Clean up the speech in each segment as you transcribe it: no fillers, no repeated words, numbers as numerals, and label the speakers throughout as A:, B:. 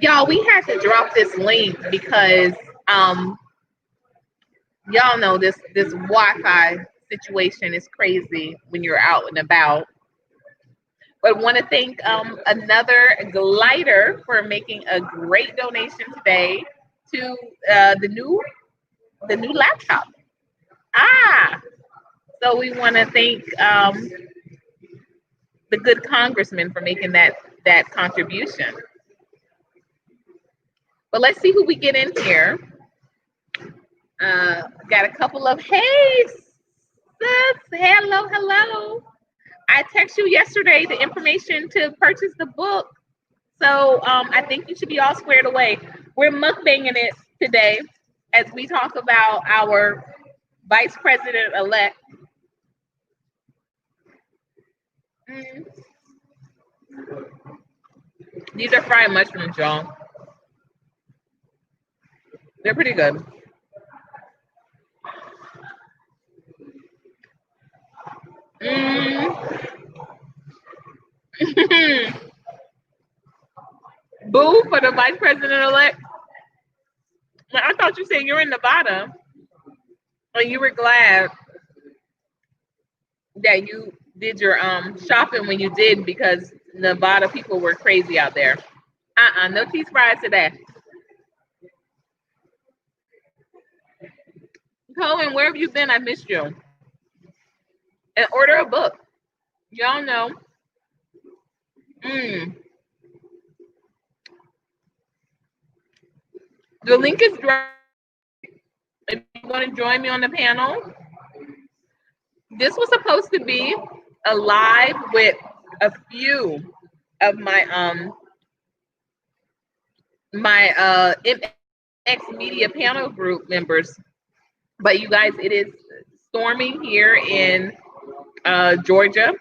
A: Y'all, we had to drop this link because y'all know this Wi-Fi situation is crazy when you're out and about. But want to thank another glider for making a great donation today to the new laptop. So we want to thank the good congressman for making that contribution. But let's see who we get in here. Got a couple of hey sis, hello. I texted you yesterday the information to purchase the book. So I think you should be all squared away. We're mukbanging it today as we talk about our vice president elect. These are fried mushrooms, y'all. They're pretty good. Boo for the vice president elect. I thought you said you're in Nevada and you were glad that you did your shopping when you did because Nevada people were crazy out there. No cheese fries today. Cohen, where have you been? I missed you. And order a book. Y'all know. The link is dropped. If you want to join me on the panel, this was supposed to be a live with a few of my MX Media panel group members, but you guys, it is storming here in Georgia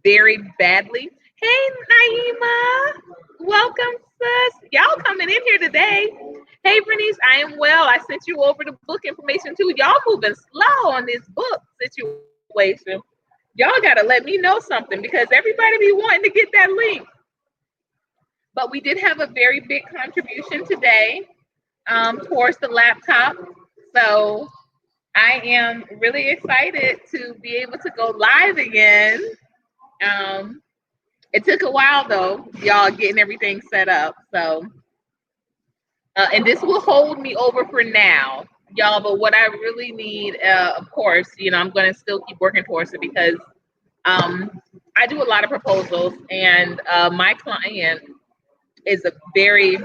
A: very badly. Hey Naima, welcome sis. Y'all coming in here today. Hey Vernes, I am well. I sent you over the book information too. Y'all moving slow on this book situation. Y'all gotta let me know something because everybody be wanting to get that link. But we did have a very big contribution today towards the laptop. So I am really excited to be able to go live again. It took a while though, y'all getting everything set up. So, and this will hold me over for now, y'all. But what I really need, of course, I'm going to still keep working towards it because I do a lot of proposals, and my client is a very,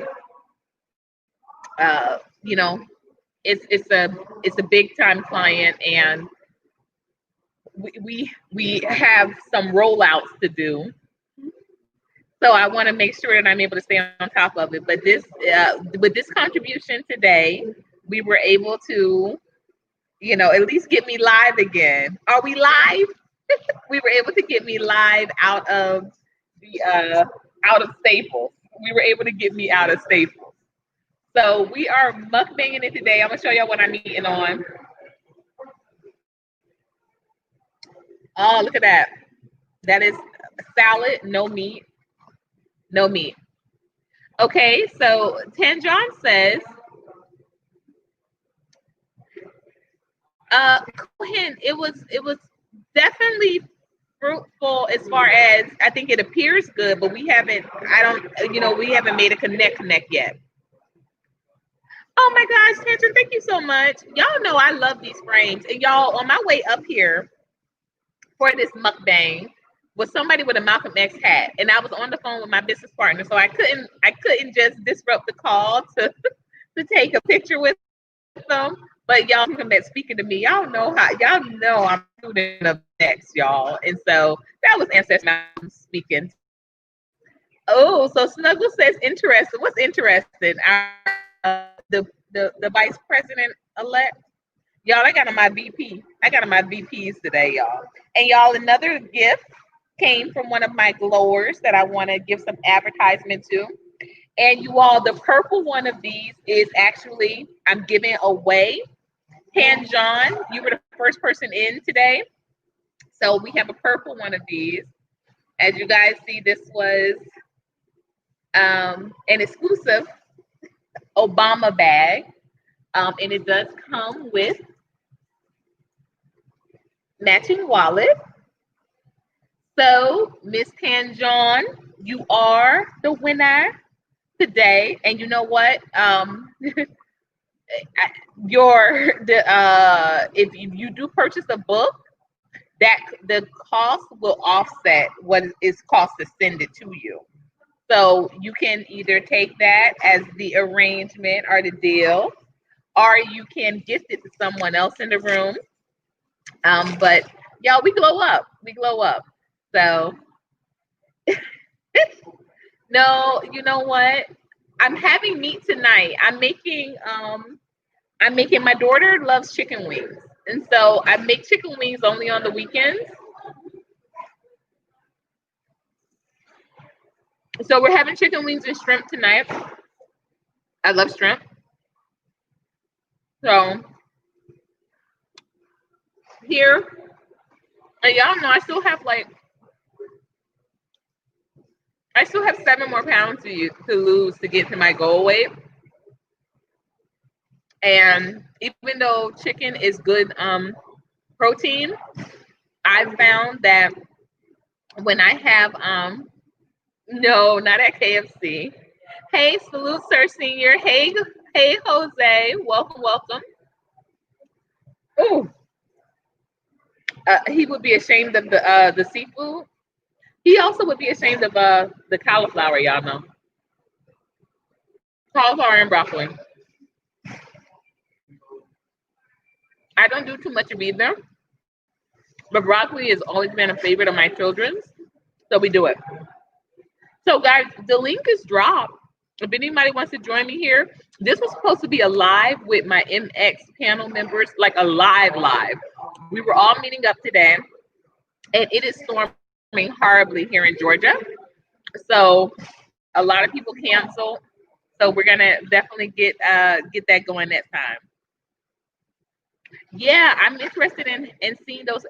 A: it's a big time client, and we have some rollouts to do. So I want to make sure that I'm able to stay on top of it. But this, with this contribution today, we were able to, at least get me live again. Are we live? We were able to get me live out of Staples. We were able to get me out of Staples. So we are mukbanging it today. I'm gonna show y'all what I'm eating on. Oh, look at that. That is salad, no meat. No meat. Okay, so Tanjon says, Cohen, it was definitely fruitful as far as I think it appears good, but we haven't made a connect yet. Oh my gosh, Tanjon, thank you so much. Y'all know I love these frames. And y'all, on my way up here for this mukbang, was somebody with a Malcolm X hat, and I was on the phone with my business partner, so I couldn't just disrupt the call to take a picture with them. But y'all that's speaking to me, y'all know I'm a student of X, y'all, and so that was ancestral speaking. Oh, so Snuggle says interesting. What's interesting? The vice president elect. Y'all, I got on my VP. I got on my VPs today, y'all. And y'all, another gift came from one of my glowers that I want to give some advertisement to. And you all, the purple one of these is actually, I'm giving away. John, you were the first person in today. So we have a purple one of these. As you guys see, this was an exclusive Obama bag. And it does come with matching wallet. So, Miss Tanjon, you are the winner today. And you know what? If you do purchase a book, that the cost will offset what it's cost to send it to you. So you can either take that as the arrangement or the deal, or you can gift it to someone else in the room. But y'all, we glow up. We glow up. So no, you know what? I'm having meat tonight. I'm making my daughter loves chicken wings. And so I make chicken wings only on the weekends. So we're having chicken wings and shrimp tonight. I love shrimp. So here, and y'all know I still have 7 more pounds to lose to get to my goal weight. And even though chicken is good protein, I found that when I have no, not at KFC. Hey, salute, Sir Senior. Hey, Jose. Welcome. Oh, he would be ashamed of the seafood. He also would be ashamed of the cauliflower. Y'all know, cauliflower and broccoli. I don't do too much of either, but broccoli has always been a favorite of my children's, so we do it. So guys, the link is dropped. If anybody wants to join me here, this was supposed to be a live with my MX panel members, like a live. We were all meeting up today, and it is storming horribly here in Georgia. So a lot of people cancel. So we're gonna definitely get that going next time. Yeah, I'm interested in seeing those.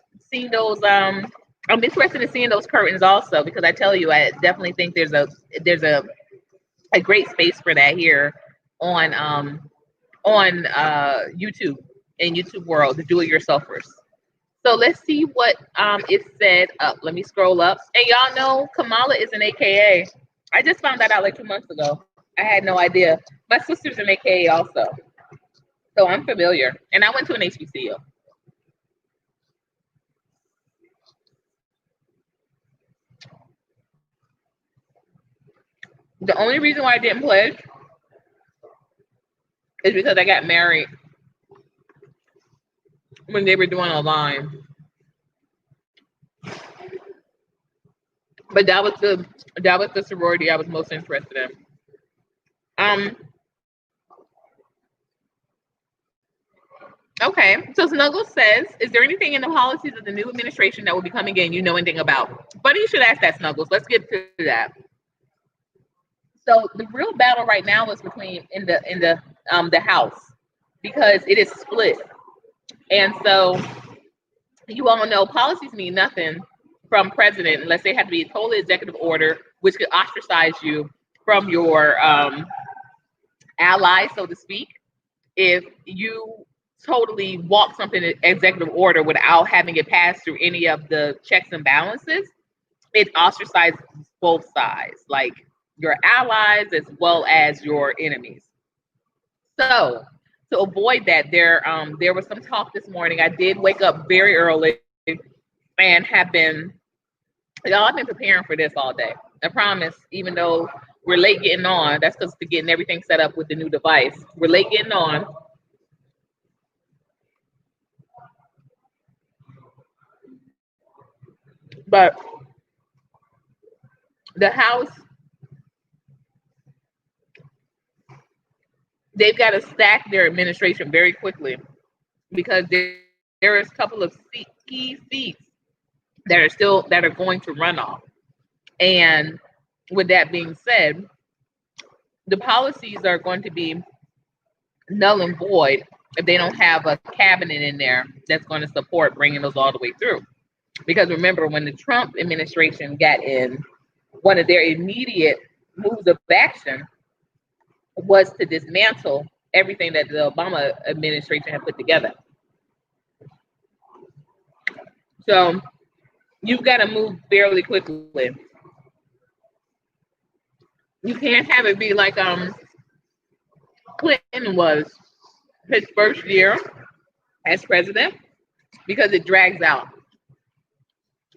A: I'm interested in seeing those curtains also, because I tell you, I definitely think there's a great space for that here on YouTube and YouTube world, the do-it-yourselfers. So let's see what it said up. Let me scroll up. And y'all know Kamala is an AKA. I just found that out like 2 months ago. I had no idea. My sister's an AKA also. So I'm familiar. And I went to an HBCU. The only reason why I didn't pledge is because I got married when they were doing a line. But that was the sorority I was most interested in. Okay, so Snuggles says, is there anything in the policies of the new administration that will be coming in you know anything about? Funny you should ask that, Snuggles. Let's get to that. So the real battle right now is between in the House, because it is split. And so you all know policies mean nothing from president unless they have to be a total executive order, which could ostracize you from your allies, so to speak. If you totally walk something in executive order without having it pass through any of the checks and balances, it ostracizes both sides, like your allies as well as your enemies. So to avoid that, there was some talk this morning. I did wake up very early and I've been preparing for this all day. I promise, even though we're late getting on, that's because we're getting everything set up with the new device. We're late getting on. But the House, they've got to stack their administration very quickly, because there is a couple of key seats that are going to run off. And with that being said, the policies are going to be null and void if they don't have a cabinet in there that's going to support bringing those all the way through. Because remember, when the Trump administration got in, one of their immediate moves of action was to dismantle everything that the Obama administration had put together. So you've got to move fairly quickly. You can't have it be like Clinton was his first year as president, because it drags out.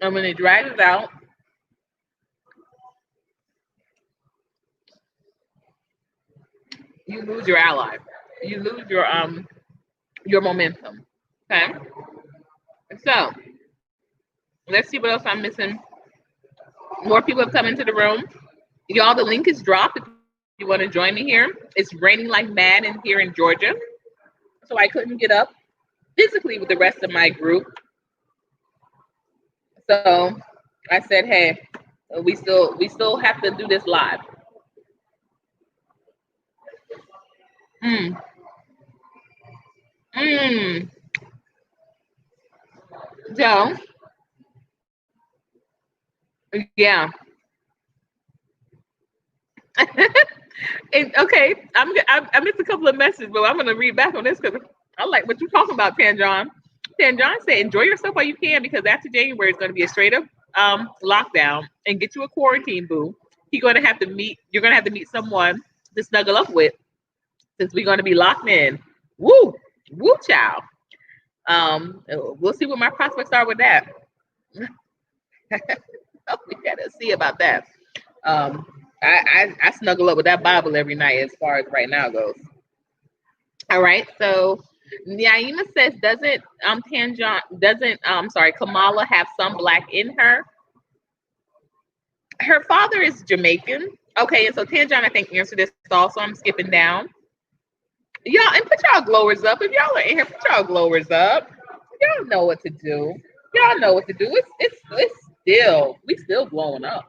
A: And when it drags out, you lose your ally. You lose your momentum. Okay. So let's see what else I'm missing. More people have come into the room. Y'all, the link is dropped if you want to join me here. It's raining like mad in here in Georgia, so I couldn't get up physically with the rest of my group. So I said, hey, we still have to do this live. So yeah. Okay, I missed a couple of messages, but I'm gonna read back on this because I like what you're talking about, Tanjon. Tanjon said, enjoy yourself while you can, because after January it's gonna be a straight up lockdown, and get you a quarantine boo. You're gonna have to meet someone to snuggle up with, since we're gonna be locked in. Woo, woo, child. We'll see what my prospects are with that. We gotta see about that. I snuggle up with that Bible every night as far as right now goes. All right, so Naima says, doesn't Kamala have some black in her? Her father is Jamaican. Okay, and so Tanjon, I think, answered this also. I'm skipping down. Y'all, and put y'all glowers up. If y'all are in here, put y'all glowers up. Y'all know what to do. Y'all know what to do. We still blowing up.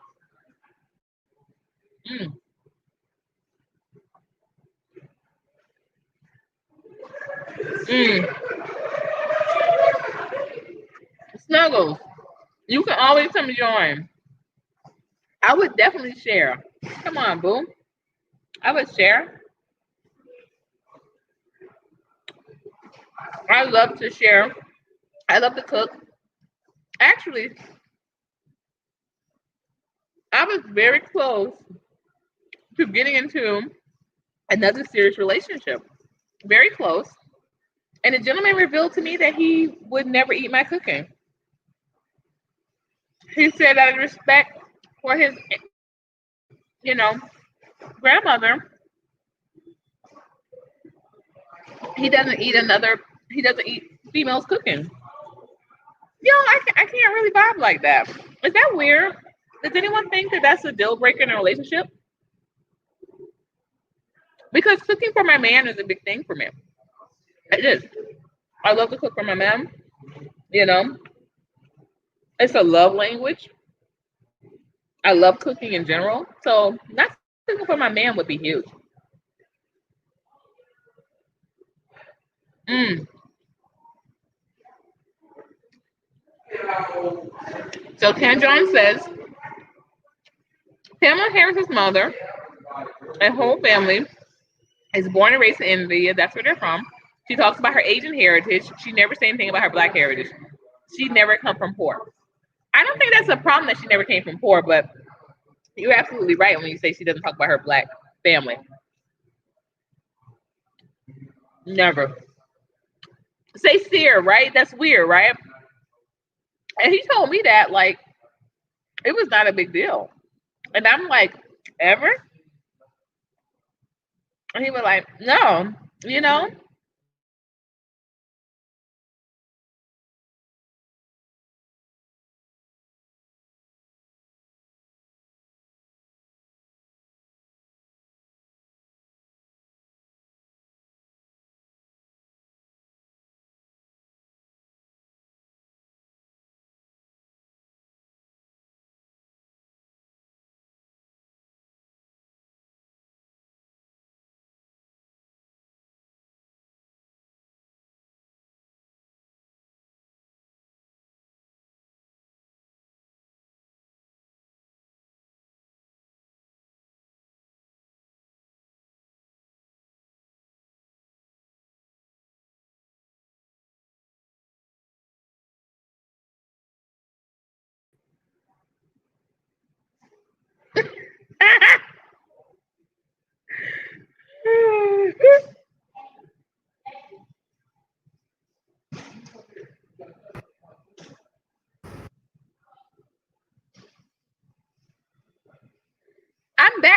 A: Mm. Snuggles, you can always come and join. I would definitely share. Come on, boo. I would share. I love to share. I love to cook. Actually, I was very close to getting into another serious relationship. Very close. And the gentleman revealed to me that he would never eat my cooking. He said, out of respect for his, you know, grandmother, he doesn't eat females cooking. Yo, I can't really vibe like that. Is that weird? Does anyone think that that's a deal breaker in a relationship? Because cooking for my man is a big thing for me. It is. I love to cook for my man. You know, it's a love language. I love cooking in general. So not cooking for my man would be huge. Mm. So Tanjon says, Pamela Harris's mother and whole family is born and raised in India. That's where they're from. She talks about her Asian heritage. She never said anything about her black heritage. She never come from poor. I don't think that's a problem that she never came from poor, but you're absolutely right when you say she doesn't talk about her black family. Never. Say seer, right? That's weird, right? And he told me that like it was not a big deal. And I'm like, ever? And he was like, no, you know,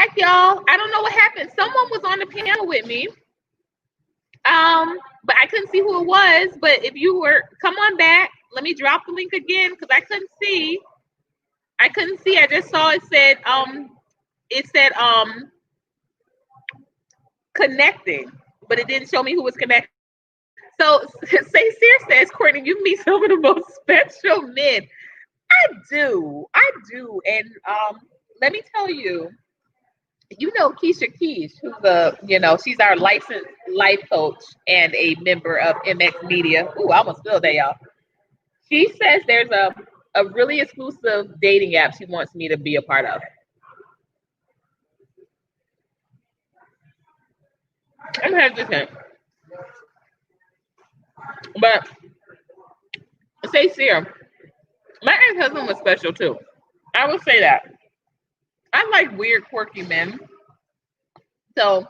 A: back, y'all. I don't know what happened. Someone was on the panel with me. But I couldn't see who it was. But if you were, come on back. Let me drop the link again because I couldn't see. I just saw it said connecting, but it didn't show me who was connected. So Say Sear says, Courtney, you meet some of the most special men. I do. And let me tell you, Keisha Keish, who's she's our licensed life coach and a member of MX Media. Ooh, I almost spilled that, y'all. She says there's a really exclusive dating app she wants me to be a part of. I'm hesitant. But Say Sear, my ex-husband was special too. I will say that. I like weird, quirky men. So,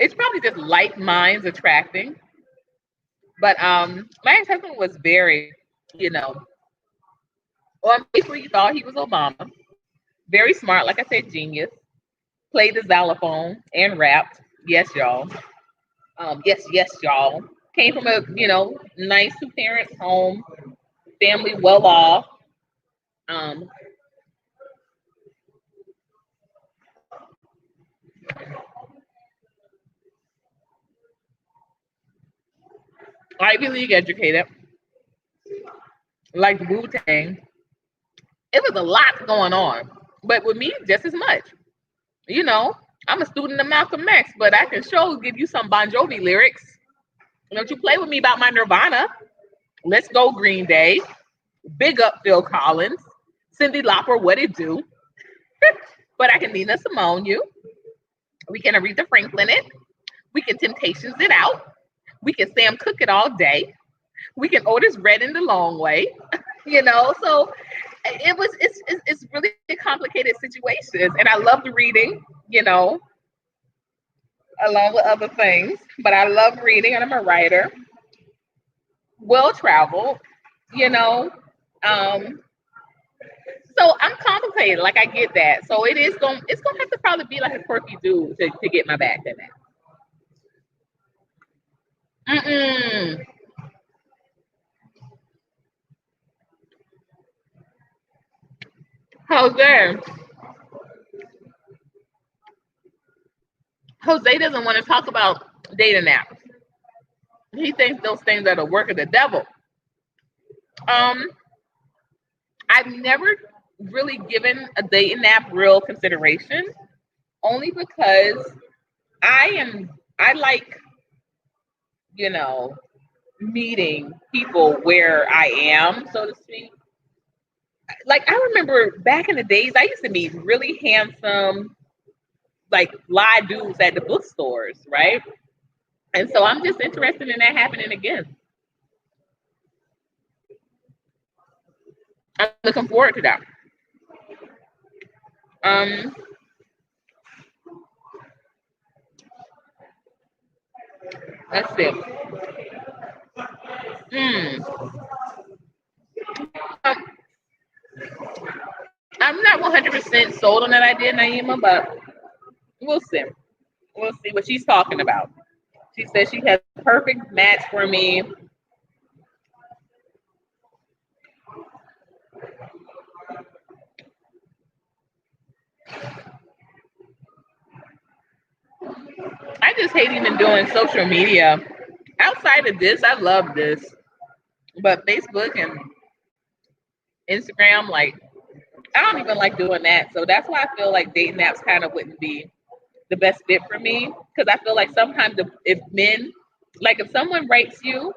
A: it's probably just like minds attracting. But my ex-husband was very, on paper you thought he was Obama. Very smart, like I said, genius. Played the xylophone and rapped. Yes, y'all. Yes, y'all. Came from a, nice two-parent home, family well off. Ivy League educated, like Wu-Tang. It was a lot going on, but with me, just as much. I'm a student of Malcolm X, but I can give you some Bon Jovi lyrics. Don't you play with me about my Nirvana? Let's go Green Day. Big up Phil Collins. Cyndi Lauper, what it do? But I can Nina Simone you. We can Aretha Franklin it. We can Temptations it out. We can Sam Cooke it all day. We can Otis Redding the long way. So it's really complicated situations. And I love the reading, along with other things. But I love reading and I'm a writer. Well traveled, so I'm complicated, like I get that. So it's gonna have to probably be like a quirky dude to get my back in that. Jose doesn't want to talk about dating apps. He thinks those things are the work of the devil. I've never really given a dating app real consideration, only because I like, meeting people where I am, so to speak. Like I remember back in the days, I used to meet really handsome, like live dudes at the bookstores, right? And so I'm just interested in that happening again. I'm looking forward to that. Let's see. Um, I'm not 100% sold on that idea, Naima, but we'll see. We'll see what she's talking about. She says she has a perfect match for me. I just hate even doing social media. Outside of this, I love this. But Facebook and Instagram, like, I don't even like doing that. So that's why I feel like dating apps kind of wouldn't be the best fit for me. Because I feel like sometimes if men, like if someone writes you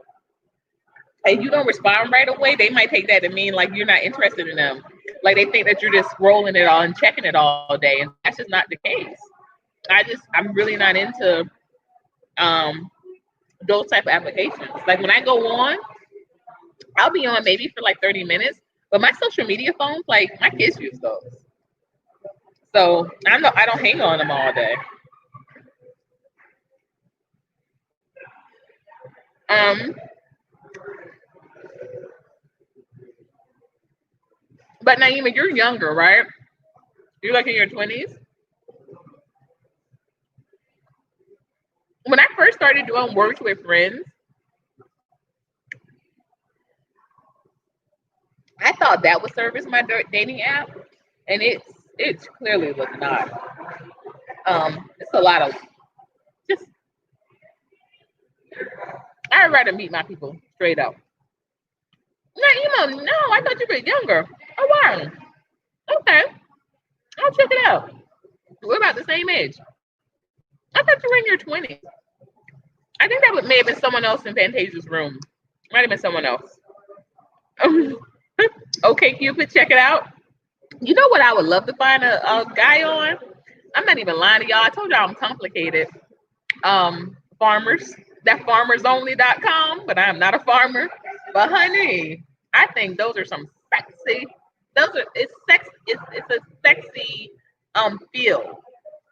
A: and you don't respond right away, they might take that to mean like you're not interested in them. Like they think that you're just scrolling it all and checking it all day. And that's just not the case. I'm really not into those type of applications. Like when I go on, I'll be on maybe for like 30 minutes, but my social media phones, like my kids use those. So I don't hang on them all day. But Naima, you're younger, right? You're like in your 20s? When I first started doing works with friends, I thought that would serve as my dating app, and it clearly was not. It's a lot of just. I'd rather meet my people straight up. No, I thought you were younger. Oh wow. Okay, I'll check it out. We're about the same age. I thought you were in your 20s. I think that may have been someone else in Fantasia's room. Might have been someone else. Okay, Cupid, check it out. You know what I would love to find a guy on? I'm not even lying to y'all. I told y'all I'm complicated. Farmers. That farmersonly.com, but I'm not a farmer. But honey, I think those are some sexy. It's sex. It's a sexy field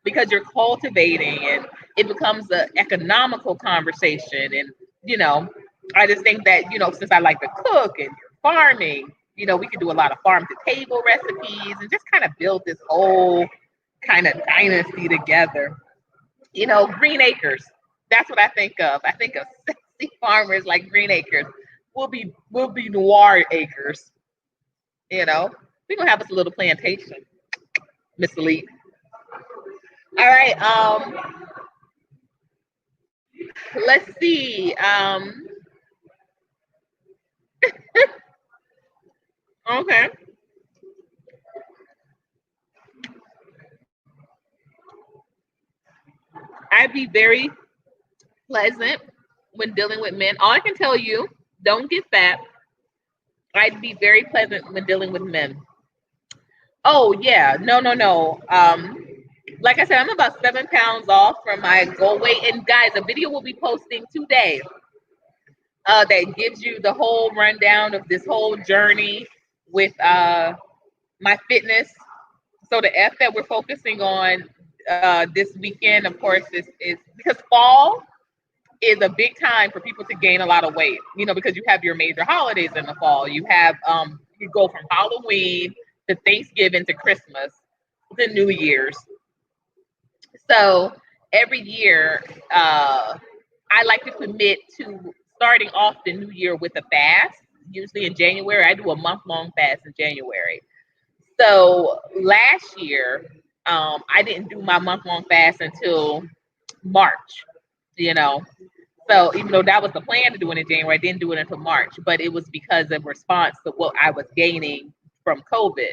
A: because you're cultivating and it becomes an economical conversation. And I just think that since I like to cook and farming, we could do a lot of farm to table recipes and just kind of build this whole kind of dynasty together. Green acres. That's what I think of. I think of sexy farmers like green acres. We'll be noir acres. We're gonna have us a little plantation, Miss Elite. All right. Let's see. Okay. I'd be very pleasant when dealing with men. All I can tell you, don't get fat. I'd be very pleasant when dealing with men. Oh yeah, no. Like I said, I'm about 7 pounds off from my goal weight. And guys, a video will be posting today that gives you the whole rundown of this whole journey with my fitness. So the F that we're focusing on this weekend, of course, is because fall is a big time for people to gain a lot of weight. Because you have your major holidays in the fall. You have you go from Halloween to Thanksgiving to Christmas to New Year's. So every year, I like to commit to starting off the new year with a fast. Usually in January, I do a month-long fast in January. So last year, I didn't do my month-long fast until March. So even though that was the plan to do it in January, I didn't do it until March. But it was because of response to what I was gaining from COVID.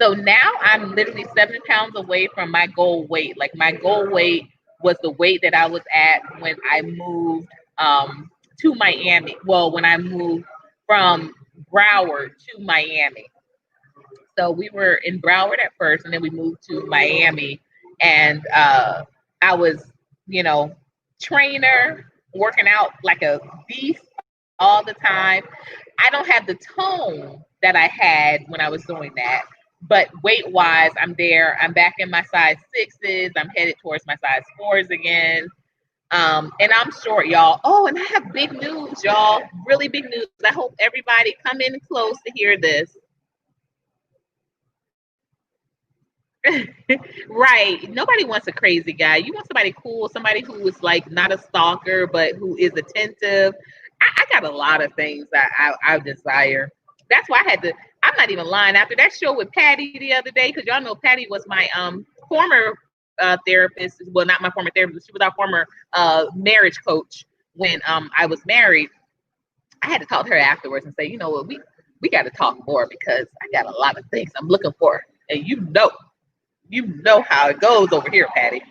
A: So now I'm literally 7 pounds away from my goal weight. Like my goal weight was the weight that I was at when I moved to Miami. Well, when I moved from Broward to Miami. So we were in Broward at first, and then we moved to Miami. And I was, trainer, working out like a beast all the time. I don't have the tone that I had when I was doing that. But weight wise, I'm there. I'm back in my size 6s. I'm headed towards my size 4s again. And I'm short, y'all. Oh, and I have big news, y'all. Really big news. I hope everybody come in close to hear this. Right. Nobody wants a crazy guy. You want somebody cool, somebody who is like not a stalker, but who is attentive. I got a lot of things that I desire. That's why I had to. I'm not even lying. After that show with Patty the other day, because y'all know Patty was my former therapist. Well, not my former therapist. She was our former marriage coach when I was married. I had to talk to her afterwards and say, you know what, we got to talk more because I got a lot of things I'm looking for, and you know how it goes over here, Patty.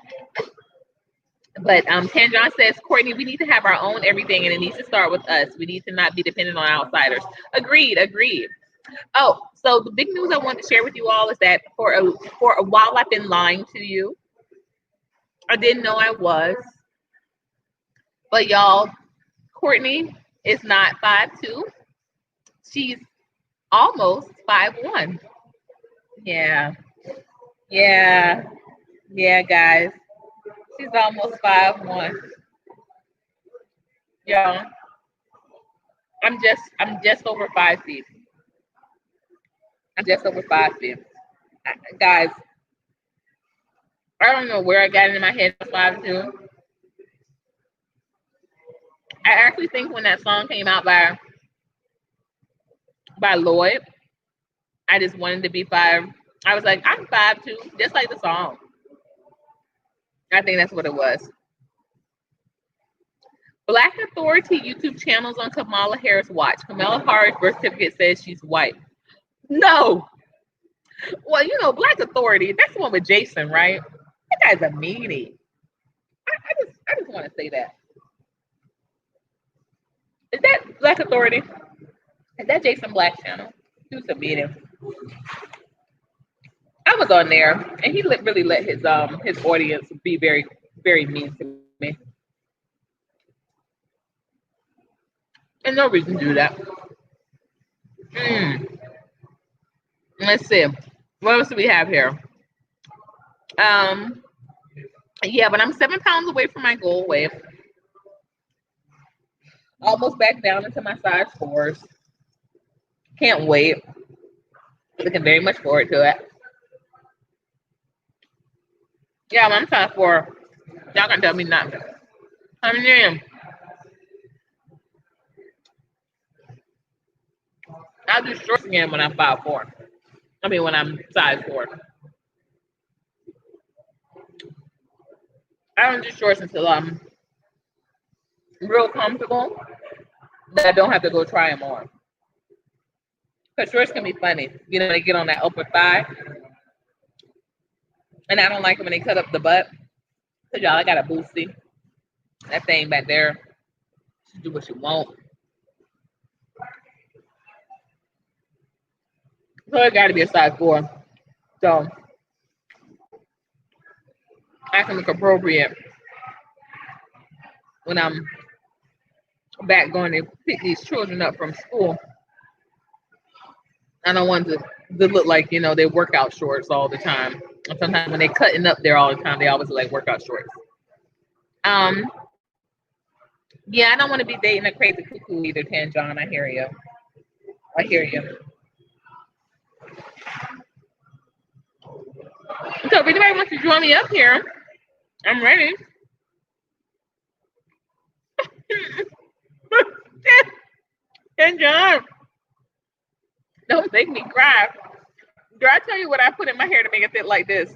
A: But Tanjon says, Courtney, we need to have our own everything, and it needs to start with us. We need to not be dependent on outsiders. Agreed. Oh, so the big news I want to share with you all is that for a while I've been lying to you. I didn't know I was. But y'all, Courtney is not 5'2". She's almost 5'1". Yeah, guys. She's almost 5'1". Y'all, I'm just over 5 feet. I'm just over 5 feet. Guys, I don't know where I got it in my head 5'2". I actually think when that song came out by Lloyd, I just wanted to be 5. I was like, I'm 5'2", just like the song. I think that's what it was. Black Authority YouTube channels on Kamala Harris watch. Kamala Harris' birth certificate says she's white. No. Well, you know, Black Authority, that's the one with Jason, right? That guy's a meanie. I just want to say that. Is that Black Authority? Is that Jason Black channel? He was a meeting. I was on there, and he really let his audience be very, very mean to me. And no reason to do that. Let's see. What else do we have here? Yeah, but I'm 7 pounds away from my goal weight. Almost back down into my size 4s. Can't wait. Looking very much forward to it. Yeah, I'm size 4. Y'all can tell me nothing. I'm in. I'll do shorts again when I'm 5'4". I mean, when I'm size 4. I don't do shorts until I'm real comfortable that I don't have to go try them on. Because shorts can be funny. You know, they get on that upper thigh. And I don't like them when they cut up the butt. Because y'all, I got a boosty. That thing back there. You do what you want. So it got to be a size 4. So I can look appropriate when I'm back going to pick these children up from school. I don't want to look like, you know, they workout shorts all the time. And sometimes when they're cutting up there all the time, they always look like workout shorts. Yeah, I don't want to be dating a crazy cuckoo either, Tanjon. I hear you. I hear you. So if anybody wants to join me up here, I'm ready. Tanjon, don't make me cry. Girl, I tell you what I put in my hair to make it fit like this.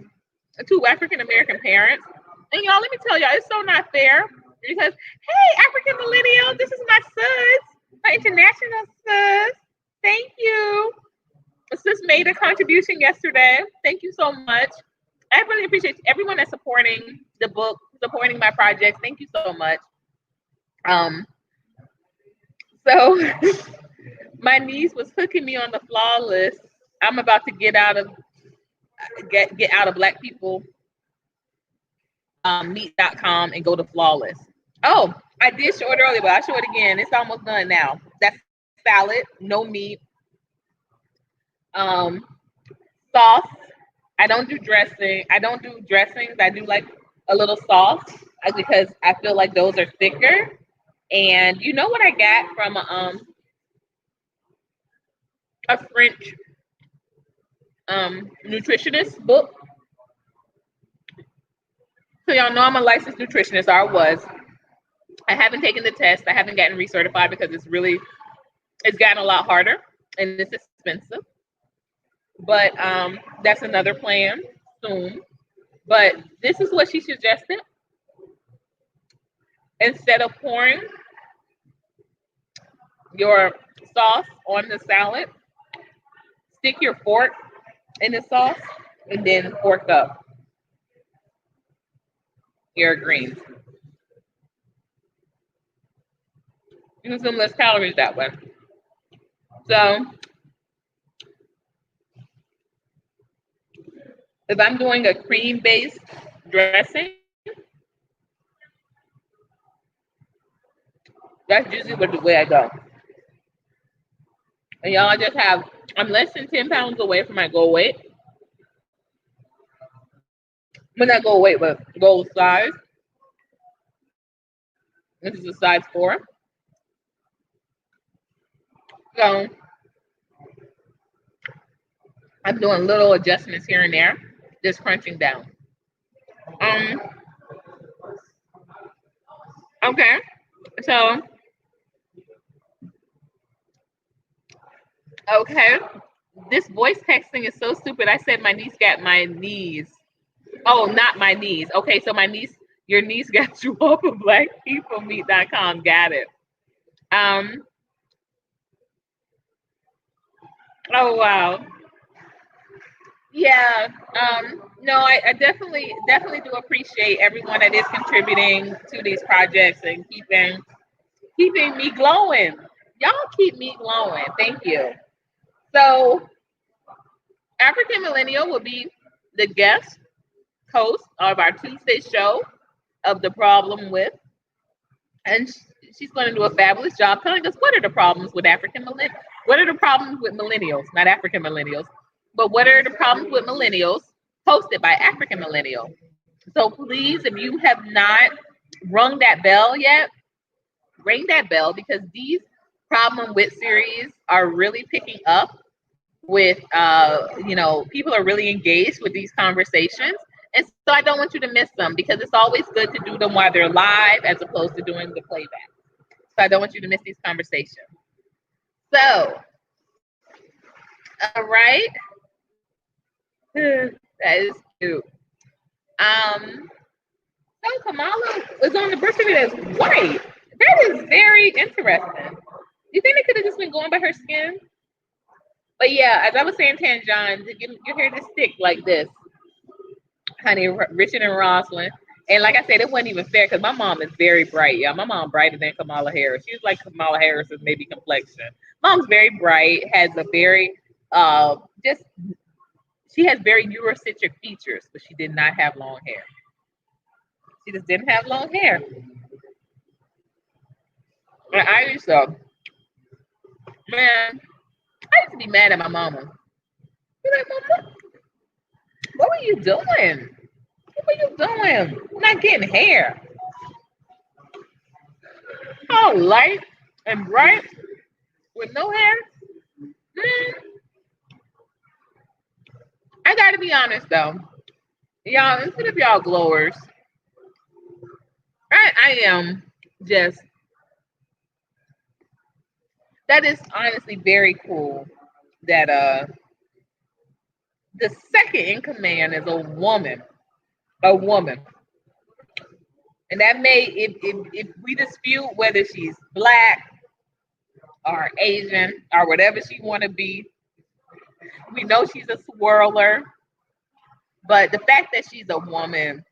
A: 2 African American parents. And y'all, let me tell y'all, it's so not fair. Because, hey, African Millennial, this is my sus, my international sus. Thank you. Sis made a contribution yesterday. Thank you so much. I really appreciate everyone that's supporting the book, supporting my projects. Thank you so much. So my niece was hooking me on the Flawless. I'm about to get out of Black People meet.com and go to Flawless. Oh, I did show it earlier, but I'll show it again. It's almost done now. That's salad, no meat. Sauce. I don't do dressing. I don't do dressings. I do like a little sauce because I feel like those are thicker. And you know what I got from a French nutritionist book? So y'all know I'm a licensed nutritionist, or I was. I haven't taken the test. I haven't gotten recertified because it's gotten a lot harder and it's expensive. But that's another plan soon. But this is what she suggested. Instead of pouring your sauce on the salad, stick your fork in the sauce and then fork up your greens. You consume less calories that way. So if I'm doing a cream-based dressing, that's usually the way I go. And y'all, I'm less than 10 pounds away from my goal weight. When I goal weight, but goal size. This is a size 4. So I'm doing little adjustments here and there, just crunching down. Um, okay. So, okay. This voice texting is so stupid. I said my niece got my knees. Oh, not my knees. Okay, so my niece, your niece got you off of blackpeoplemeet.com. Got it. Um, oh wow. Yeah. No, I definitely do appreciate everyone that is contributing to these projects and keeping me glowing. Y'all keep me glowing. Thank you. So African Millennial will be the guest host of our Tuesday show of The Problem With, and she's going to do a fabulous job telling us what are the problems with what are the problems with millennials, not African millennials, but what are the problems with millennials, hosted by African Millennial. So please, if you have not rung that bell yet, ring that bell because these problem with series are really picking up with people are really engaged with these conversations, and so I don't want you to miss them because it's always good to do them while they're live as opposed to doing the playback. So I don't want you to miss these conversations. So all right. That is cute. So Kamala is on the birth certificate as white. That is very interesting. You think they could have just been going by her skin? But yeah, as I was saying, Tanjon, your hair to stick like this, honey, Richard and Roslyn. And like I said, it wasn't even fair because my mom is very bright. Yeah, my mom brighter than Kamala Harris. She's like Kamala Harris's maybe complexion. Mom's very bright, has a very just she has very Eurocentric features, but she did not have long hair. She just didn't have long hair. And I used to, man, I used to be mad at my mama. Be like, Mama, what were you doing? What were you doing? I'm not getting hair. All light and bright with no hair. Mm, I gotta be honest though, y'all. Instead of y'all glowers, I am just. That is honestly very cool. That the second in command is a woman, and that may if we dispute whether she's black or Asian or whatever she want to be, we know she's a swirler. But the fact that she's a woman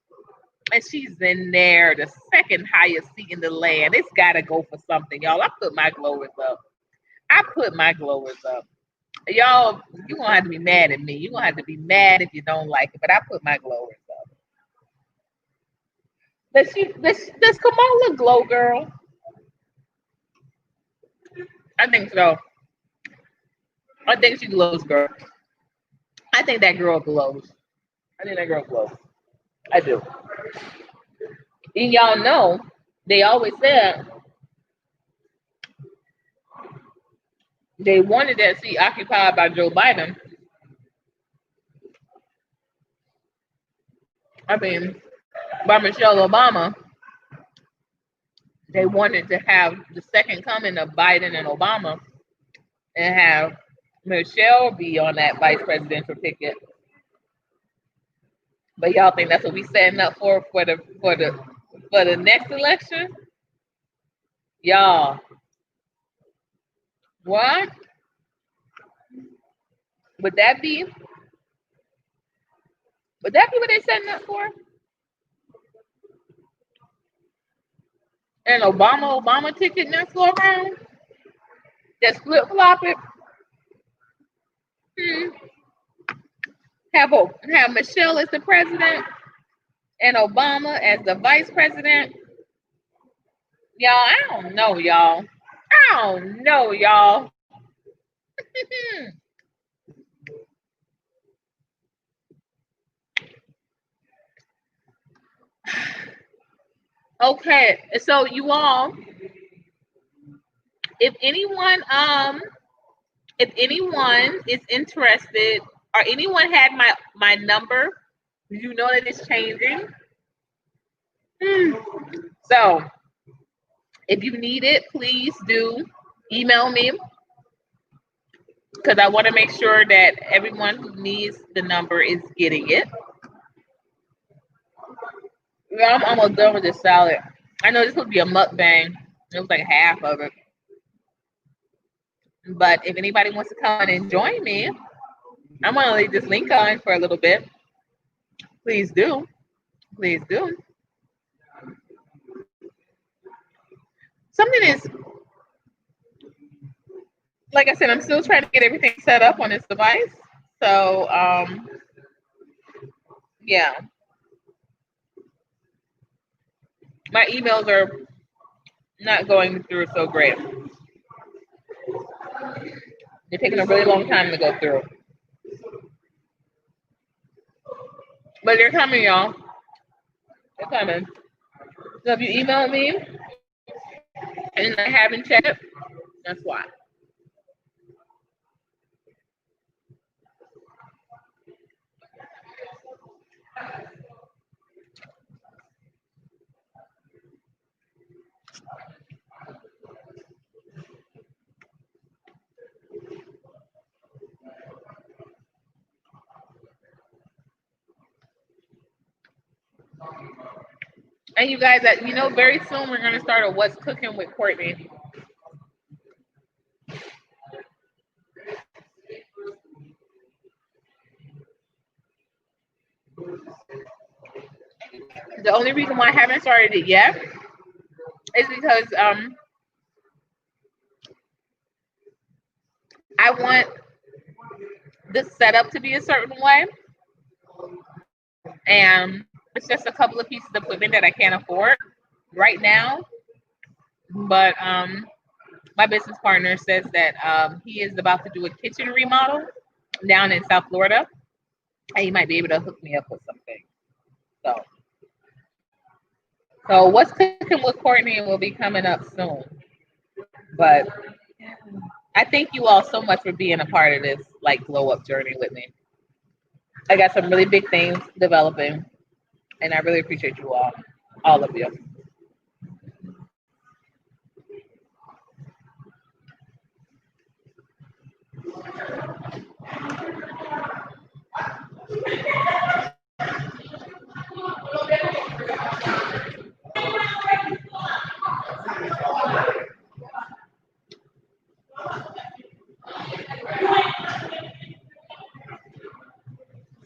A: and she's in there, the second highest seat in the land, it's got to go for something, y'all. I put my glowers up. Y'all, you're going to have to be mad at me. You're going to have to be mad if you don't like it, but I put my glowers up. Does Kamala glow, girl? I think so. I think she glows, girl. I think that girl glows. I do. And y'all know, they always said they wanted that seat occupied by Joe Biden. I mean, by Michelle Obama. They wanted to have the second coming of Biden and Obama and have Michelle be on that vice presidential ticket. But y'all think that's what we setting up for the next election? Y'all, what? Would that be what they setting up for? An Obama ticket next go around? Just flip flop it. Have Michelle as the president and Obama as the vice president. Y'all, I don't know, y'all. Okay, so you all, if anyone is interested or anyone had my number, you know that it's changing. Mm. So if you need it, please do email me because I want to make sure that everyone who needs the number is getting it. Yeah, I'm almost done with this salad. I know this would be a mukbang. It was like half of it. But if anybody wants to come and join me, I'm gonna leave this link on for a little bit. Please do. Please do. Something is, like I said, I'm still trying to get everything set up on this device. So yeah, my emails are not going through so great. They're taking a really long time to go through. But they're coming, y'all. They're coming. So if you email me and I haven't checked it, that's why. And you guys, very soon we're gonna start a What's Cooking with Courtney. The only reason why I haven't started it yet is because I want the setup to be a certain way, and it's just a couple of pieces of equipment that I can't afford right now. But my business partner says that he is about to do a kitchen remodel down in South Florida, and he might be able to hook me up with something. So What's Cooking with Courtney will be coming up soon. But I thank you all so much for being a part of this like glow up journey with me. I got some really big things developing, and I really appreciate you all of you.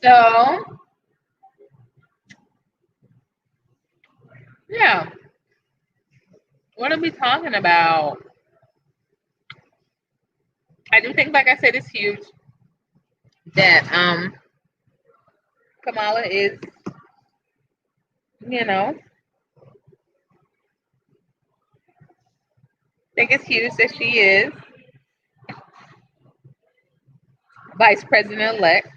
A: So yeah, what are we talking about? I do think, like I said, it's huge that Kamala is, I think it's huge that she is vice president elect.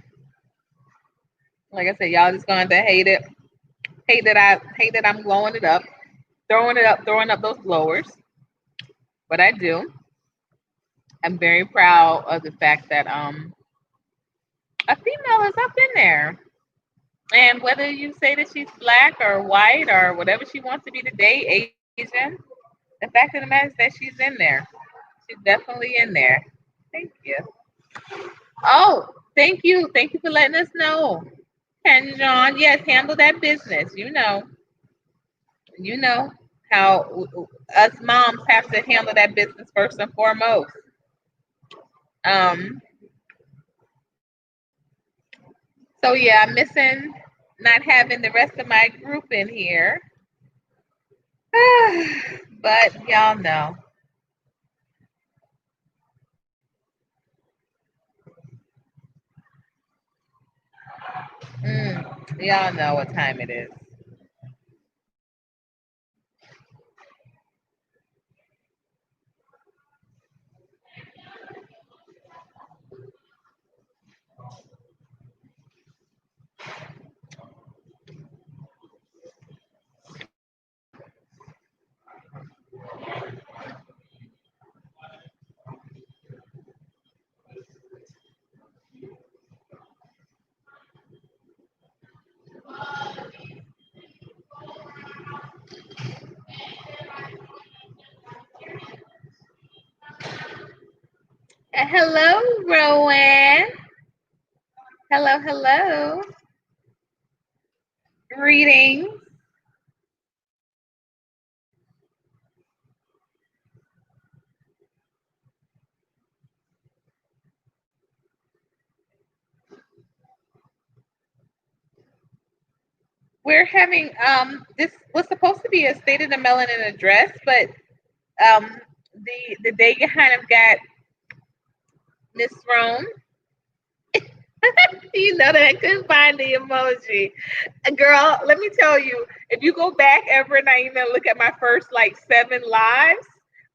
A: Like I said, y'all just going to hate it. Hate that I'm blowing it up, throwing up those blowers. But I do. I'm very proud of the fact that a female is up in there. And whether you say that she's black or white or whatever she wants to be today, Asian, the fact of the matter is that she's in there. She's definitely in there. Thank you. Oh, thank you. Thank you for letting us know. Ken John, yes, handle that business. You know how us moms have to handle that business first and foremost. Um, so yeah, I'm missing not having the rest of my group in here. But y'all know. Y'all know what time it is. Hello, Rowan. Hello, hello. Greetings. We're having this was supposed to be a State of the Melanin address, but the day kind of got misthrown. You know that I couldn't find the emoji. Girl, let me tell you, if you go back ever and I even look at my first like 7 lives,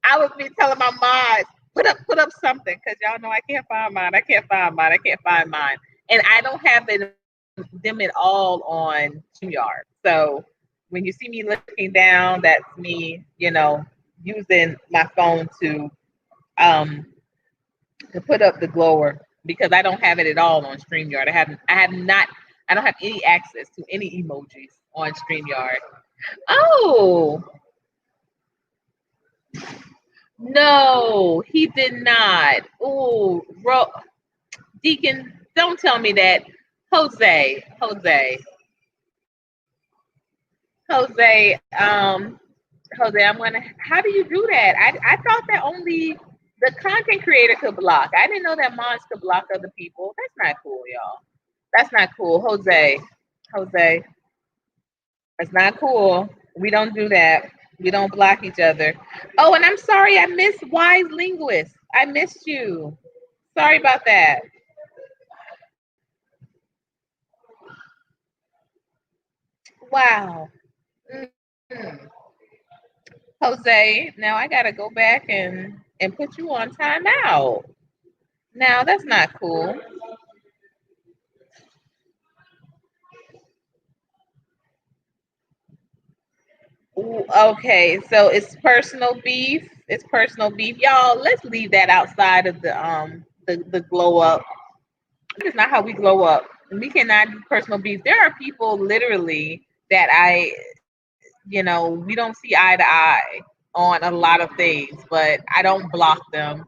A: I would be telling my mods, put up something, because y'all know I can't find mine. I can't find mine. I can't find mine. And I don't have them at all on StreamYard. So when you see me looking down, that's me, using my phone um to put up the glower, because I don't have it at all on StreamYard. I don't have any access to any emojis on StreamYard. Oh, no, he did not. Oh, Deacon, don't tell me that. Jose, Jose, how do you do that? I thought that only the content creator could block. I didn't know that mods could block other people. That's not cool, y'all. That's not cool. Jose, that's not cool. We don't do that. We don't block each other. Oh, and I'm sorry, I missed Wise Linguist. I missed you. Sorry about that. Wow. Mm-hmm. Jose, now I gotta go back and put you on timeout. Now that's not cool. Ooh, okay, so it's personal beef. It's personal beef, y'all. Let's leave that outside of the glow up. That is not how we glow up. We cannot do personal beef. There are people literally that we don't see eye to eye on a lot of things, but I don't block them.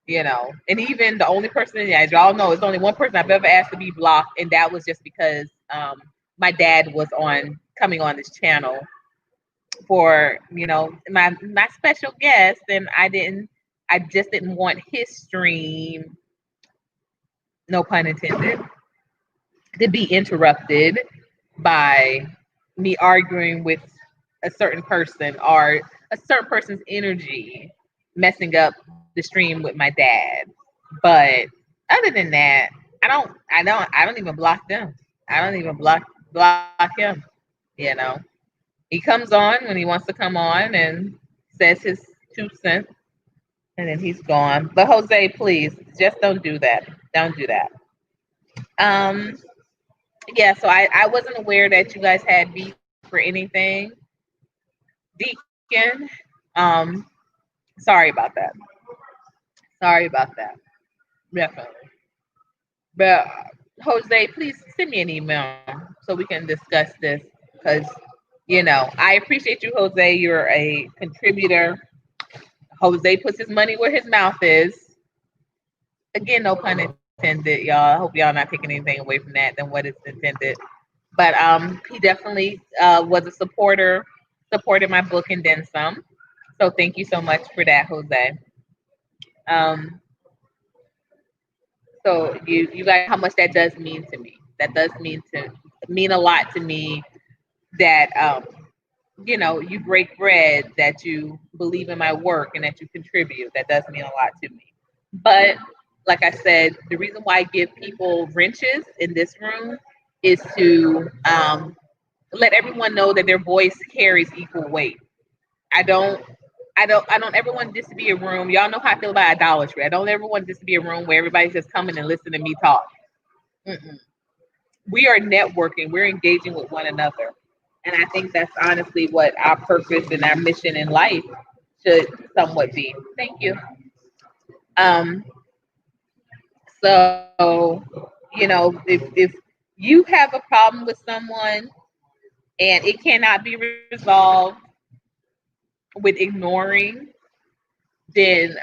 A: And even the only person, as y'all know, it's only one person I've ever asked to be blocked, and that was just because my dad was coming on this channel for my special guest, and I just didn't want his stream, no pun intended, to be interrupted by me arguing with a certain person, or a certain person's energy messing up the stream with my dad. But other than that, I don't even block them. I don't even block him. You know, he comes on when he wants to come on and says his 2 cents, and then he's gone. But Jose, please, just don't do that. Don't do that. Um, yeah. So I wasn't aware that you guys had beef for anything. Deacon, um, sorry about that. Sorry about that. Definitely. But Jose, please send me an email so we can discuss this, because I appreciate you, Jose. You're a contributor. Jose puts his money where his mouth is. Again, no pun intended, y'all. I hope y'all not taking anything away from that than what is intended. But he definitely was a supported my book and then some. So thank you so much for that, Jose. Um, so you guys, how much that does mean to me. That does mean a lot to me. That you break bread, that you believe in my work, and that you contribute. That does mean a lot to me. But like I said, the reason why I give people wrenches in this room is to let everyone know that their voice carries equal weight. I don't I don't ever want this to be a room. Y'all know how I feel about idolatry. I don't ever want this to be a room where everybody's just coming and listening to me talk. Mm-mm. We are networking. We're engaging with one another, and I think that's honestly what our purpose and our mission in life should somewhat be. Thank you. Um. So if you have a problem with someone and it cannot be resolved with ignoring, then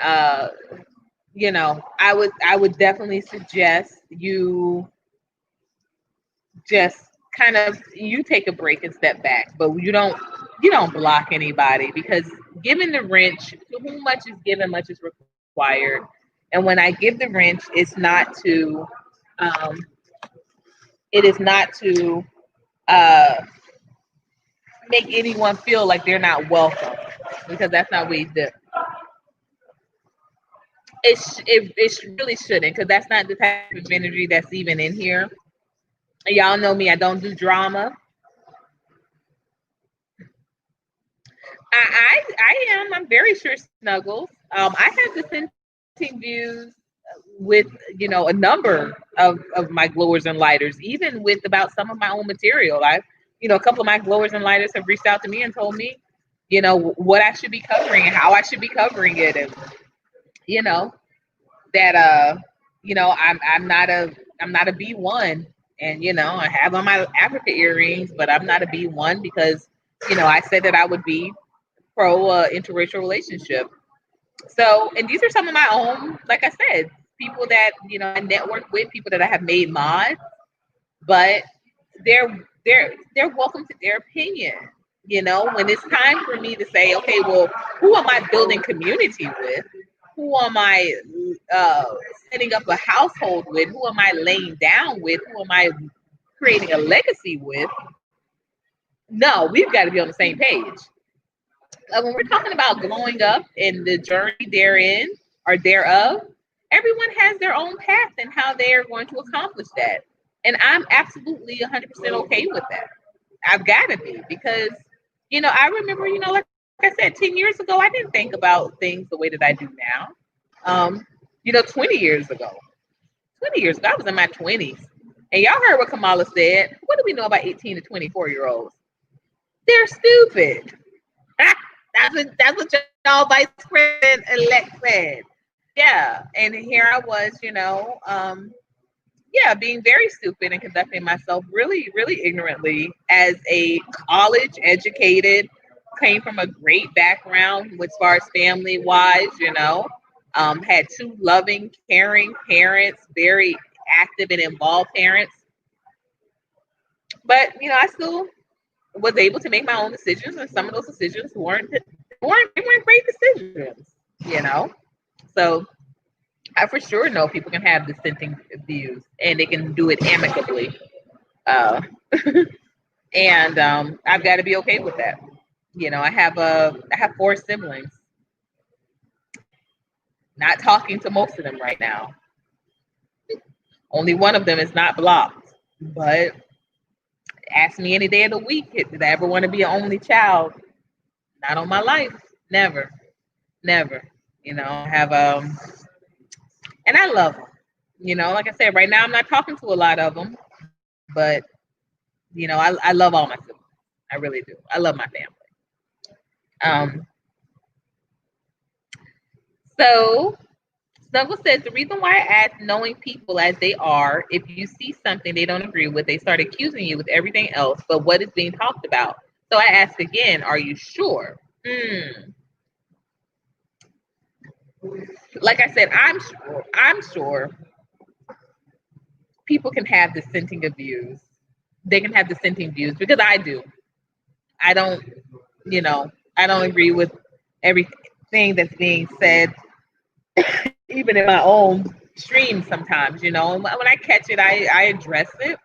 A: I would definitely suggest you just kind of you take a break and step back, but you don't block anybody, because giving the wrench, to whom much is given, much is required. And when I give the wrench, um, it is not to uh, make anyone feel like they're not welcome, because that's not what you do. It really shouldn't, because that's not the type of energy that's even in here. Y'all know me, I don't do drama. I'm very sure Snuggles. I have dissenting views with a number of my glowers and lighters, even with about some of my own material. A couple of my glowers and lighters have reached out to me and told me, what I should be covering and how I should be covering it, and you know that I'm not a B1, and I have on my Africa earrings, but I'm not a B1 because I said that I would be pro interracial relationship. So, and these are some of my own, like I said, people that I network with, people that I have made mods, but they're welcome to their opinion. When it's time for me to say, okay, well, who am I building community with? Who am I uh, setting up a household with? Who am I laying down with? Who am I creating a legacy with? No, we've got to be on the same page. When we're talking about growing up and the journey therein or thereof, everyone has their own path and how they are going to accomplish that. And I'm absolutely 100% okay with that. I've got to be, because, I remember, like I said, 10 years ago, I didn't think about things the way that I do now. 20 years ago, 20 years ago, I was in my 20s. And y'all heard what Kamala said. What do we know about 18 to 24-year-olds? They're stupid. That's what y'all vice president elect said. Yeah, and here I was, yeah, being very stupid and conducting myself really, really ignorantly as a college educated, came from a great background as far as family wise, had two loving, caring parents, very active and involved parents. But I still was able to make my own decisions, and some of those decisions weren't great decisions, you know. So I for sure know people can have dissenting views, and they can do it amicably. Uh, and I've got to be okay with that. I have four siblings. Not talking to most of them right now. Only one of them is not blocked. But ask me any day of the week, did I ever want to be an only child? Not on my life. Never. Never. I have and I love them. Like I said, right now I'm not talking to a lot of them, but I love all my siblings. I really do. I love my family. Um, so Snuggle says the reason why I ask knowing people as they are, if you see something they don't agree with, they start accusing you with everything else, but what is being talked about? So I ask again, are you sure? Like I said, I'm sure. I'm sure people can have dissenting views. They can have dissenting views because I do. I don't, I don't agree with everything that's being said, even in my own stream sometimes, when I catch it, I address it.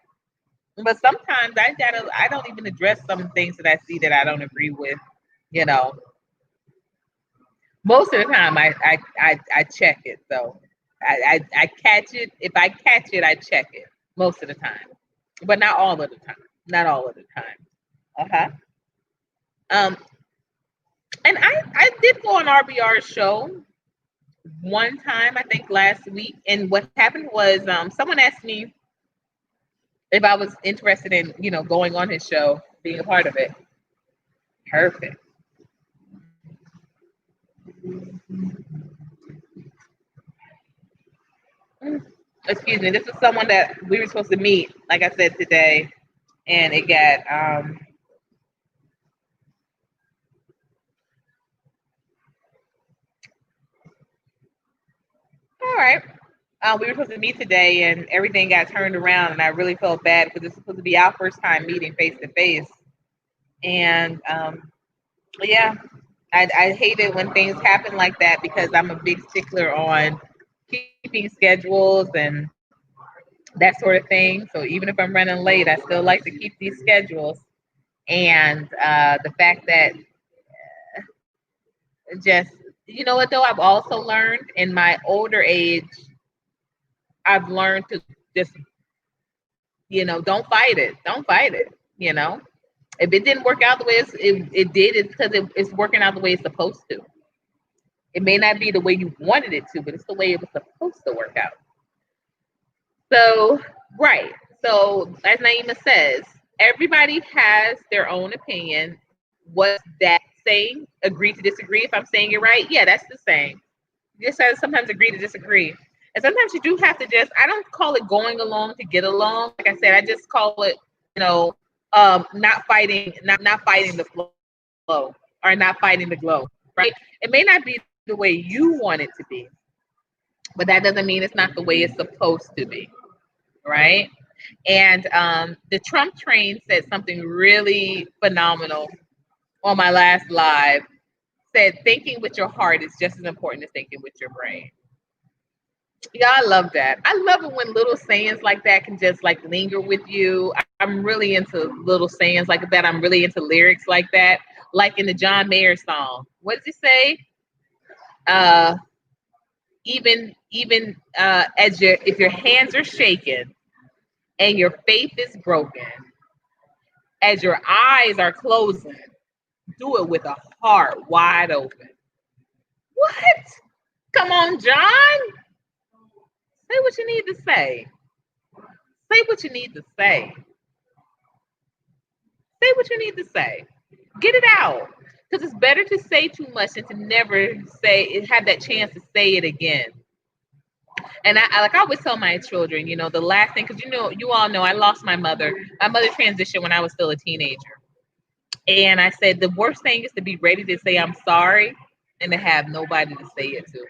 A: But sometimes I don't even address some things that I see that I don't agree with, you know. Most of the time I check it though. I catch it. If I catch it, I check it most of the time. But not all of the time. Not all of the time. Uh-huh. Um and I did go on RBR's show one time, I think last week, and what happened was someone asked me if I was interested in, going on his show, being a part of it. Perfect. Excuse me. This is someone that we were supposed to meet, like I said today, and it got All right. We were supposed to meet today, and everything got turned around, and I really felt bad because it's supposed to be our first time meeting face to face. And yeah, I hate it when things happen like that because I'm a big stickler on keeping schedules and that sort of thing. So even if I'm running late, I still like to keep these schedules. And the fact that just, you know what, though, I've also learned in my older age, I've learned to just, don't fight it. Don't fight it. You know, if it didn't work out the way it did, it's because it's working out the way it's supposed to. It may not be the way you wanted it to, but it's the way it was supposed to work out. So, right. So, as Naima says, everybody has their own opinion. What's that saying? Agree to disagree. If I'm saying it right, yeah, that's the same. Just as sometimes agree to disagree. And sometimes you do have to just, I don't call it going along to get along. Like I said, I just call it, not fighting, not fighting the flow or not fighting the glow, right? It may not be the way you want it to be, but that doesn't mean it's not the way it's supposed to be, right? And the Trump train said something really phenomenal on my last live. Said thinking with your heart is just as important as thinking with your brain. Yeah, I love that. I love it when little sayings like that can just like linger with you. I'm really into little sayings like that. I'm really into lyrics like that. Like in the John Mayer song. What does it say? Uh even as your if your hands are shaking and your faith is broken, as your eyes are closing, do it with a heart wide open. What? Come on, John. Say what you need to say. Say what you need to say. Say what you need to say. Get it out. Because it's better to say too much than to never have that chance to say it again. And I always tell my children, the last thing, because you all know I lost my mother. My mother transitioned when I was still a teenager. And I said the worst thing is to be ready to say I'm sorry and to have nobody to say it to.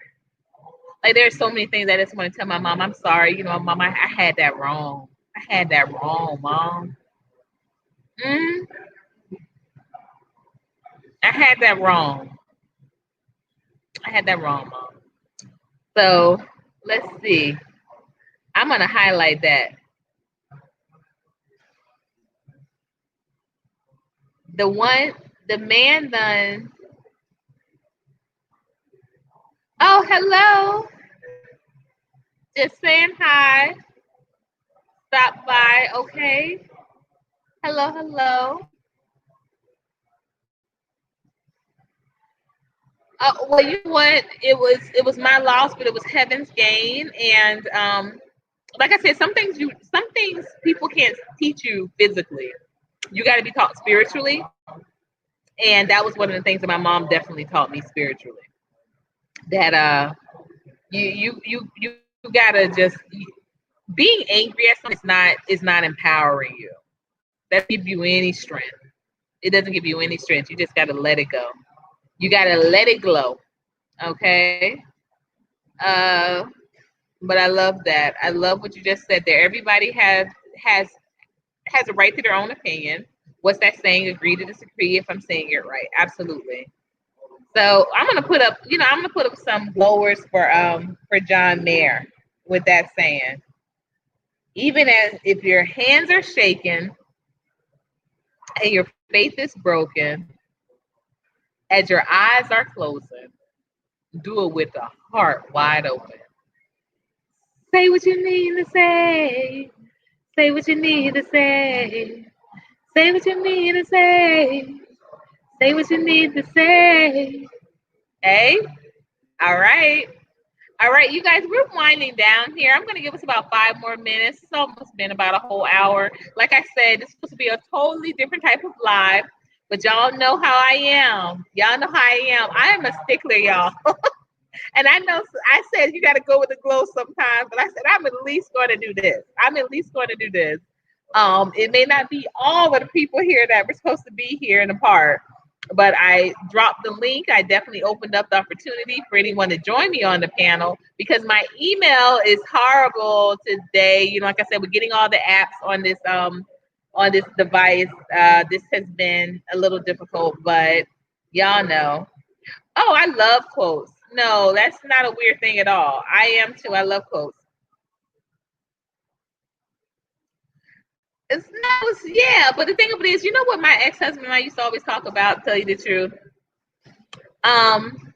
A: Like there's so many things I just want to tell my mom, I'm sorry, mom, I had that wrong. I had that wrong, mom. Mm, I had that wrong. I had that wrong, mom. So let's see. I'm gonna highlight that. The man done. Oh, hello. Just saying hi. Stop by, okay? Hello, hello. Well, you know what? It was my loss, but it was heaven's gain. And like I said, some things people can't teach you physically. You got to be taught spiritually, and that was one of the things that my mom definitely taught me spiritually. That you gotta just being angry at something is not empowering you. That doesn't give you any strength. It doesn't give you any strength. You just gotta let it go. You gotta let it glow. Okay. Uh, but I love that. I love what you just said there. Everybody has a right to their own opinion. What's that saying? Agree to disagree. If I'm saying it right, absolutely. So I'm gonna put up some blowers for John Mayer with that saying. Even as if your hands are shaking and your faith is broken, as your eyes are closing, do it with a heart wide open. Say what you need to say. Say what you need to say. Say what you need to say. Say what you need to say. Hey, all right. All right, you guys, we're winding down here. I'm going to give us about 5 more minutes. It's almost been about a whole hour. Like I said, it's supposed to be a totally different type of live, but y'all know how I am. Y'all know how I am. I am a stickler, y'all. And I know I said you got to go with the glow sometimes, but I said I'm at least going to do this. I'm at least going to do this. It may not be all of the people here that we're supposed to be here in the park, But I dropped the link. I definitely opened up the opportunity for anyone to join me on the panel because my email is horrible today. You know, like I said, we're getting all the apps on this device. This has been a little difficult, but y'all know. Oh, I love quotes. No, that's not a weird thing at all. I am too. I love quotes. Yeah, but the thing of it is, you know what my ex-husband and I used to always talk about, tell you the truth. Um,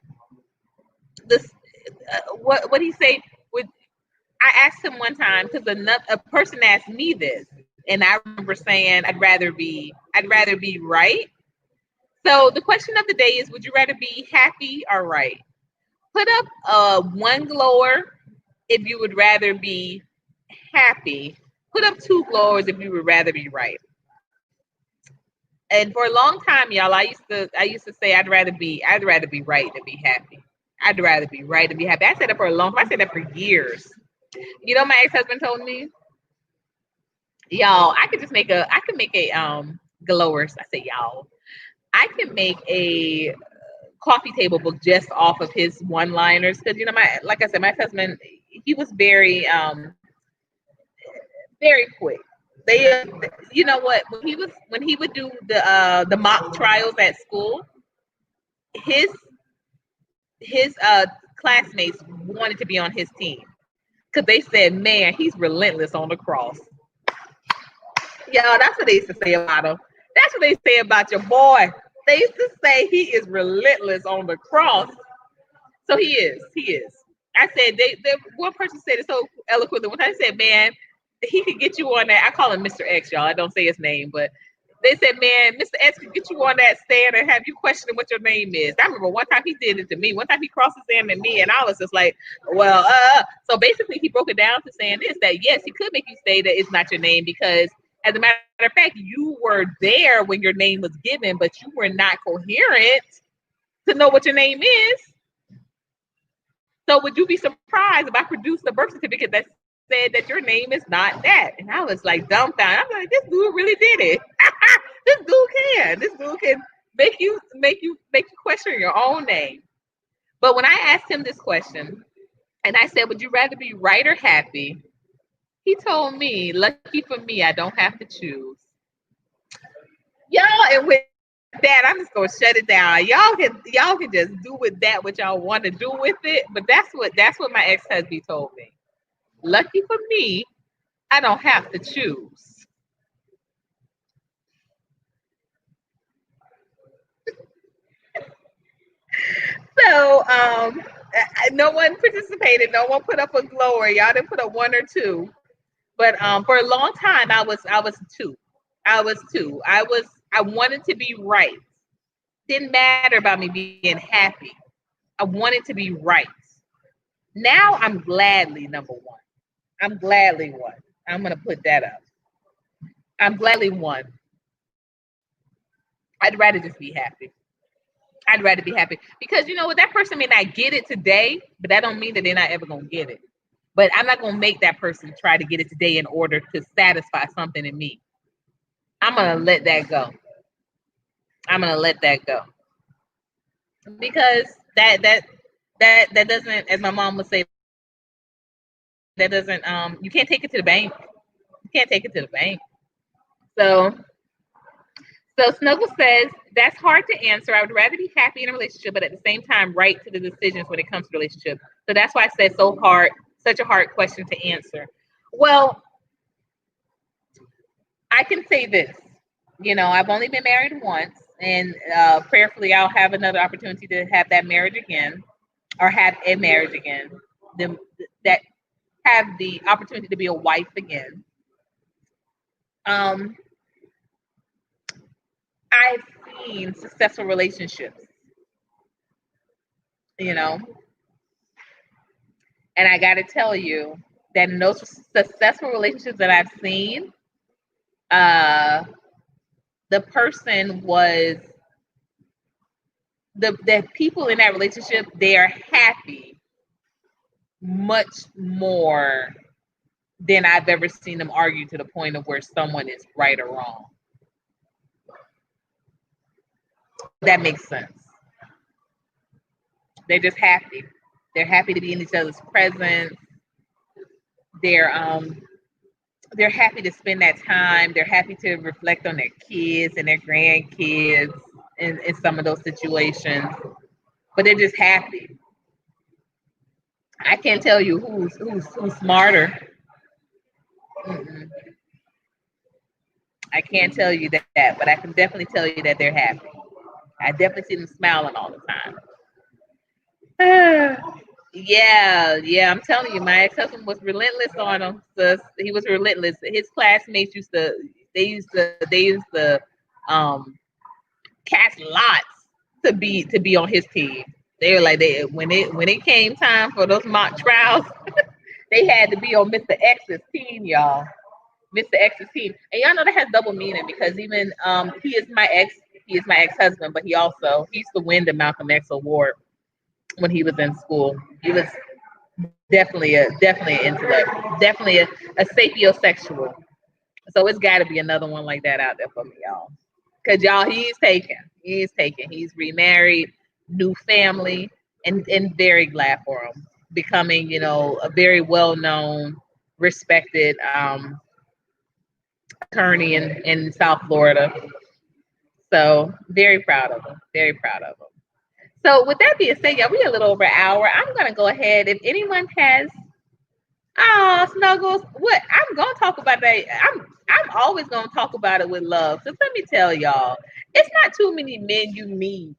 A: this what he say with I asked him one time because a person asked me this, and I remember saying I'd rather be right. So the question of the day is, would you rather be happy or right? Put up one glower if you would rather be happy. Put up two glowers if you would rather be right. And for a long time, y'all, I used to say I'd rather be right than be happy. I'd rather be right than be happy. I said that for a long time. I said that for years. You know, my ex-husband told me, y'all, I could make a glowers. I say y'all. I can make a coffee table book just off of his one-liners because you know like I said, my husband he was very quick. They you know what when he would do the mock trials at school, his his classmates wanted to be on his team because they said, man, he's relentless on the cross. Y'all, that's what they used to say about him. That's what they say about your boy. They used to say he is relentless on the cross. So he is. He is. I said they one person said it so eloquently. One time I said, man, he could get you on that. I call him Mr. X, y'all. I don't say his name, but they said, man, Mr. X could get you on that stand and have you questioning what your name is. I remember one time he did it to me. One time he crossed his hand at me, and I was just like, well, so basically he broke it down to saying this, that yes, he could make you say that it's not your name because as a matter of fact, you were there when your name was given, but you were not coherent to know what your name is. So would you be surprised if I produced a birth certificate that said that your name is not that? And I was like dumbfounded. I'm like, this dude really did it. This dude can. This dude can make you question your own name. But when I asked him this question, and I said, would you rather be right or happy? He told me, lucky for me, I don't have to choose. Y'all, and with that, I'm just gonna shut it down. Y'all can just do with that what y'all want to do with it. But that's what my ex-husband told me. Lucky for me, I don't have to choose. So no one participated, no one put up a glory. Y'all didn't put up one or two. But for a long time I was two. I wanted to be right. Didn't matter about me being happy. I wanted to be right. Now I'm gladly number one. I'm gladly one. I'm gonna put that up. I'm gladly one. I'd rather just be happy. I'd rather be happy because you know what, that person may not get it today, but that don't mean that they're not ever gonna get it. But I'm not gonna make that person try to get it today in order to satisfy something in me. I'm gonna let that go. I'm gonna let that go because that doesn't, as my mom would say, that doesn't you can't take it to the bank. You can't take it to the bank. So Snuggle says that's hard to answer. I would rather be happy in a relationship, but at the same time, right to the decisions when it comes to relationship. So that's why I said such a hard question to answer. Well, I can say this. You know, I've only been married once, and prayerfully, I'll have another opportunity to have that marriage again, or have a marriage again. That have the opportunity to be a wife again. Um, I've seen successful relationships, you know, and I got to tell you that in those successful relationships that I've seen, uh, the person was the people in that relationship, they are happy much more than I've ever seen them argue to the point of where someone is right or wrong. that makes sense. They're just happy. They're happy to be in each other's presence. They're they're happy to spend that time. They're happy to reflect on their kids and their grandkids in some of those situations. But they're just happy. I can't tell you who's smarter. Mm-mm. I can't tell you that, but I can definitely tell you that they're happy. I definitely see them smiling all the time. Yeah, I'm telling you, my ex-husband was relentless on him. Sis. He was relentless. His classmates used to um cast lots to be on his team. They were like when it came time for those mock trials, they had to be on Mr. X's team, y'all. Mr. X's team. And y'all know that has double meaning because even he is my ex-husband, but he used to win the Malcolm X award when he was in school. He was definitely an intellect, definitely a sapiosexual. So it's got to be another one like that out there for me, y'all. Cause y'all, he's taken, he's remarried, new family, and very glad for him, becoming a very well known, respected attorney in South Florida. So very proud of him, very proud of him. So with that being said, y'all, we a little over an hour. I'm gonna go ahead. If anyone has Snuggles, what I'm gonna talk about that. I'm always gonna talk about it with love. So let me tell y'all, it's not too many men you meet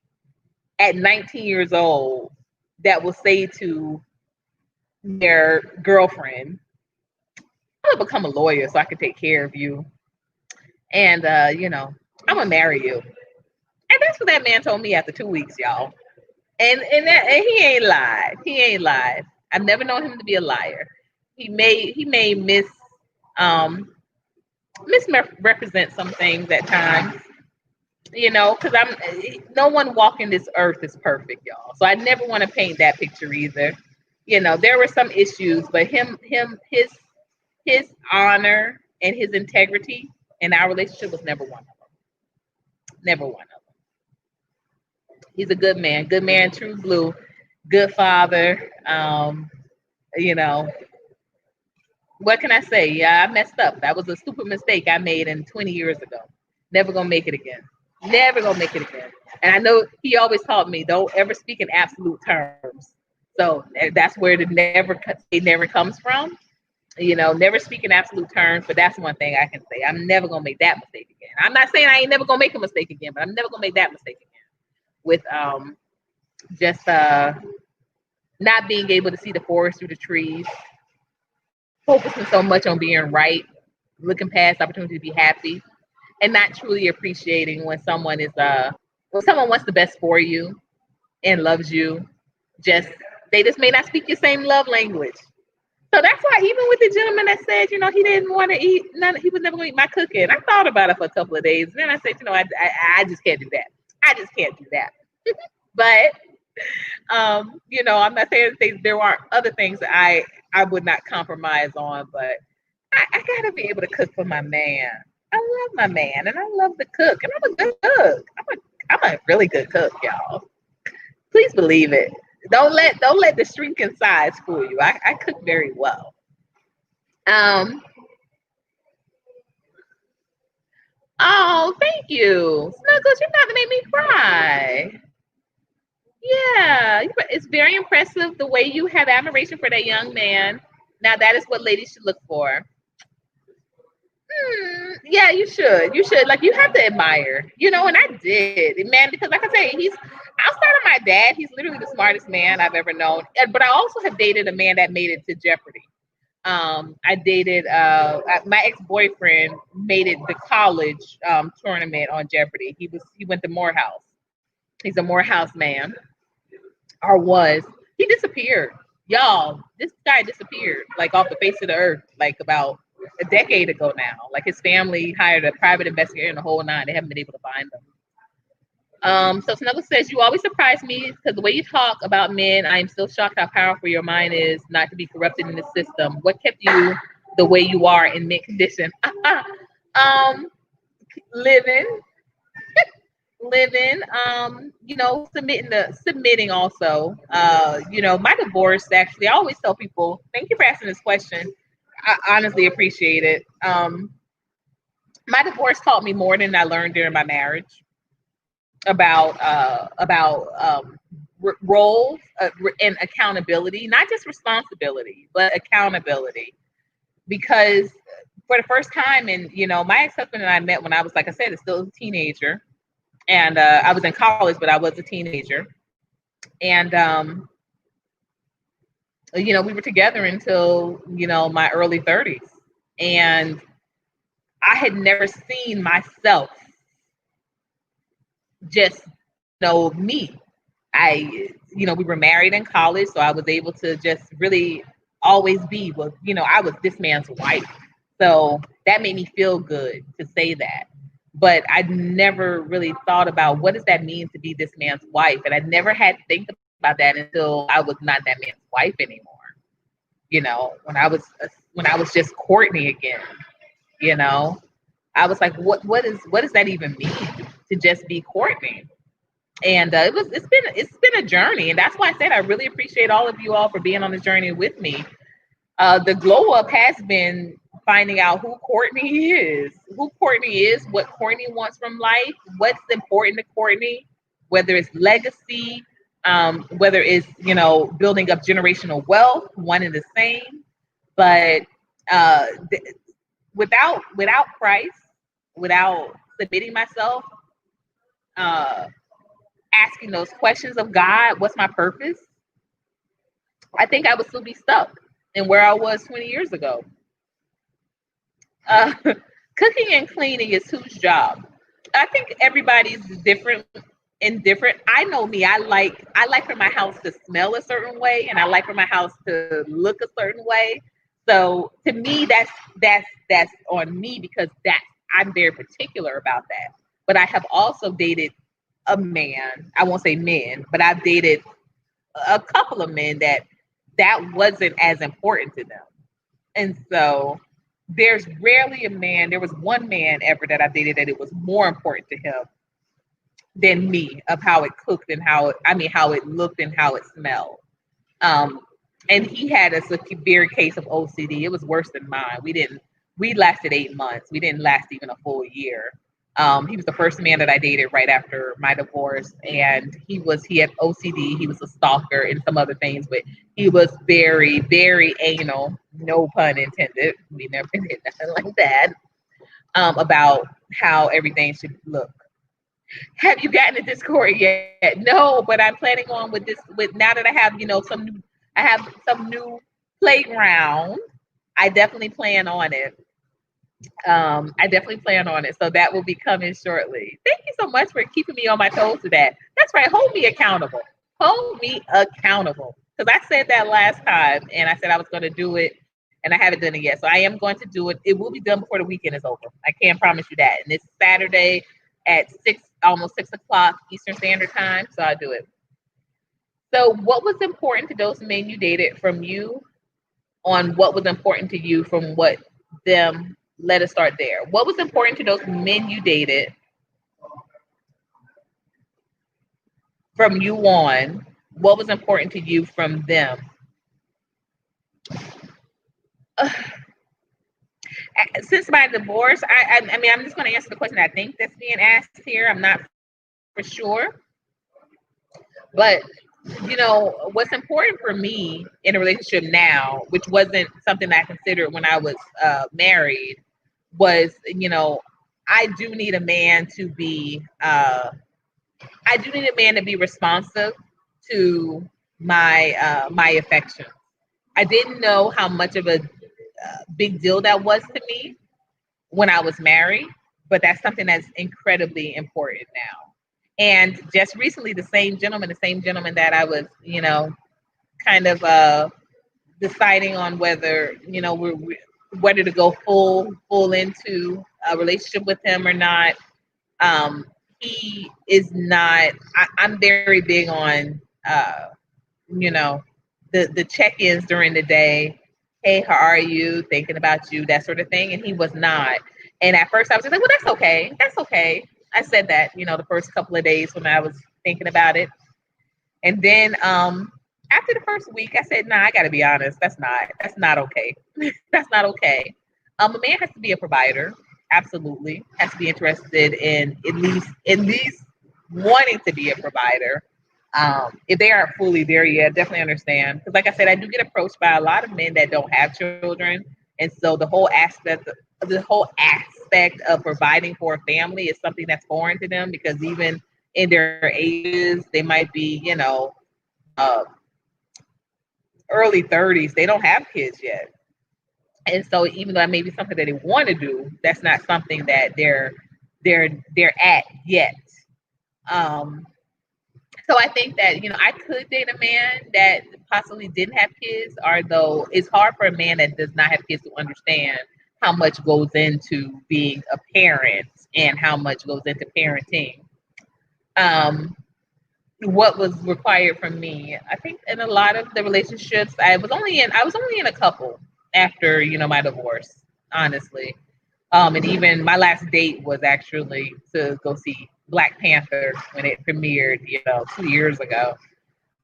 A: at 19 years old that will say to their girlfriend, I'm gonna become a lawyer so I can take care of you. And I'm gonna marry you. And that's what that man told me after 2 weeks, y'all. And he ain't lied. He ain't lied. I've never known him to be a liar. He may misrepresent some things at times, because no one walking this earth is perfect, y'all. So I never want to paint that picture either. There were some issues, but his honor and his integrity in our relationship was never one of them. Never one of them. He's a good man, true blue, good father. What can I say? Yeah, I messed up. That was a stupid mistake I made 20 years ago. Never gonna make it again. Never gonna make it again. And I know he always taught me, don't ever speak in absolute terms. So that's where it never comes from. Never speak in absolute terms, but that's one thing I can say. I'm never gonna make that mistake again. I'm not saying I ain't never gonna make a mistake again, but I'm never gonna make that mistake again. With just not being able to see the forest through the trees, focusing so much on being right, looking past opportunity to be happy, and not truly appreciating when someone wants the best for you and loves you. They just may not speak your same love language. So that's why even with the gentleman that said, he didn't want to eat none, he was never going to eat my cooking. I thought about it for a couple of days. And then I said, I just can't do that. I just can't do that. But I'm not saying there aren't other things that I would not compromise on, but I gotta be able to cook for my man. I love my man, and I love to cook, and I'm a good cook. I'm a really good cook, y'all. Please believe it. Don't let the shrinking size fool you. I cook very well. Oh, thank you, Snuggles. You're not gonna make me cry. Yeah, it's very impressive the way you have admiration for that young man. Now that is what ladies should look for. Yeah, you should. You should. Like, you have to admire, and I did, man, because like I say, outside of my dad, he's literally the smartest man I've ever known. But I also have dated a man that made it to Jeopardy. I dated my ex-boyfriend made it the college tournament on Jeopardy. He went to Morehouse. He's a Morehouse man, or was. He disappeared. Y'all, this guy disappeared like off the face of the earth, like about a decade ago now. Like, his family hired a private investigator and the whole nine. They haven't been able to find them. So Snuggles says, you always surprise me because the way you talk about men, I am still shocked how powerful your mind is not to be corrupted in the system. What kept you the way you are in mint condition? Living living, submitting also. My divorce actually, I always tell people, thank you for asking this question. I honestly appreciate it. My divorce taught me more than I learned during my marriage about roles and accountability, not just responsibility, but accountability. Because for the first time, and my ex-husband and I met when I was, like I said, still a teenager, and I was in college, but I was a teenager, and we were together until my early 30s, and I had never seen myself just me. We were married in college, so I was able to just really always be, well, I was this man's wife. So that made me feel good to say that. But I never really thought about what does that mean to be this man's wife. And I never had to think about that until I was not that man's wife anymore. When I was just Courtney again, I was like, what does that even mean to just be Courtney? And it's been a journey, and that's why I said I really appreciate all of you all for being on the journey with me. The glow up has been finding out who Courtney is, what Courtney wants from life, what's important to Courtney, whether it's legacy, whether it's building up generational wealth, one and the same. But uh, th- without Christ, without submitting myself, uh, asking those questions of God, what's my purpose? I think I would still be stuck in where I was 20 years ago. Uh, Cooking and cleaning is whose job? I think everybody's different and different. I know me. I like for my house to smell a certain way, and I like for my house to look a certain way. So to me, that's on me because I'm very particular about that. But I have also dated a man. I won't say men, but I've dated a couple of men that wasn't as important to them. And so there's rarely a man, there was one man ever that I dated that it was more important to him than me of how it cooked and how it looked and how it smelled. Um, and he had a severe case of OCD. It was worse than mine. We lasted 8 months. We didn't last even a full year. He was the first man that I dated right after my divorce, and he had OCD. He was a stalker and some other things, but he was very, very anal. No pun intended. We never did nothing like that. About how everything should look. Have you gotten a Discord yet? No, but I'm planning on with this. With now that I have I have some new playground. I definitely plan on it. I definitely plan on it. So that will be coming shortly. Thank you so much for keeping me on my toes to that. That's right. Hold me accountable. Hold me accountable. Because I said that last time and I said I was going to do it and I haven't done it yet. So I am going to do it. It will be done before the weekend is over. I can't promise you that. And it's Saturday at almost 6 o'clock Eastern Standard Time. So I'll do it. So what was important to those men you dated from you on what was important to you from what them let us start there. What was important to those men you dated from you on? What was important to you from them? Since my divorce, I mean, I'm just going to answer the question I think that's being asked here. I'm not for sure. But, what's important for me in a relationship now, which wasn't something I considered when I was married, was, I do need a man to be responsive to my affection. I didn't know how much of a big deal that was to me when I was married, but that's something that's incredibly important now. And just recently, the same gentleman that I was, kind of deciding on whether to go full into a relationship with him or not. He is not. I'm very big on, you know, the check-ins during the day. Hey, how are you? Thinking about you, that sort of thing. And he was not. And at first, I was just like, well, that's okay. That's okay. I said that, the first couple of days when I was thinking about it. And then after the first week, I said, nah, I gotta be honest, that's not okay. That's not okay. A man has to be a provider, absolutely. Has to be interested in at least wanting to be a provider. If they aren't fully there yet, definitely understand. Because like I said, I do get approached by a lot of men that don't have children. And so the whole aspect of providing for a family is something that's foreign to them because even in their ages, they might be, uh, early 30s, they don't have kids yet. And so even though that may be something that they want to do, that's not something that they're at yet. Um, so I think that, I could date a man that possibly didn't have kids, although it's hard for a man that does not have kids to understand how much goes into being a parent and how much goes into parenting. Um, what was required from me. I think in a lot of the relationships I was only in a couple after, my divorce, honestly. And even my last date was actually to go see Black Panther when it premiered, 2 years ago.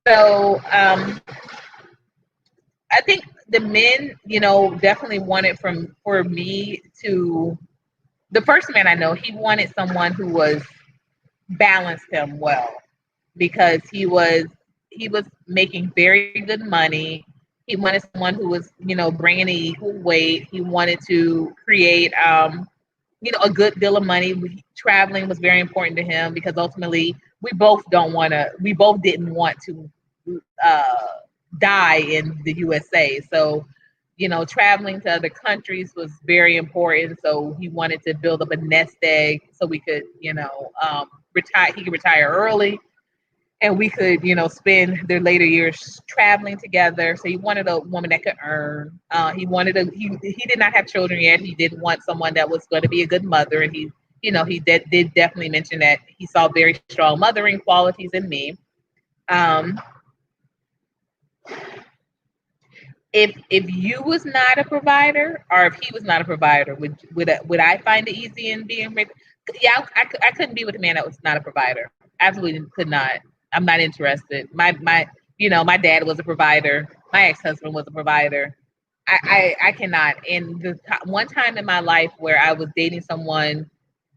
A: So I think the men, definitely wanted for me to the first man I know, he wanted someone who was balanced him well because he was making very good money. He wanted someone who was, bringing an equal weight. He wanted to create, a good deal of money. Traveling was very important to him because ultimately we both didn't want to uh, die in the USA. So, traveling to other countries was very important. So he wanted to build up a nest egg so we could, retire. He could retire early and we could, spend their later years traveling together. So he wanted a woman that could earn. He did not have children yet. He did want someone that was going to be a good mother, and he did definitely mention that he saw very strong mothering qualities in me. Um, if you was not a provider, or if he was not a provider, would I find it easy in being with? Yeah, I couldn't be with a man that was not a provider. Absolutely could not. I'm not interested. My dad was a provider. My ex husband was a provider. I cannot. And one time in my life where I was dating someone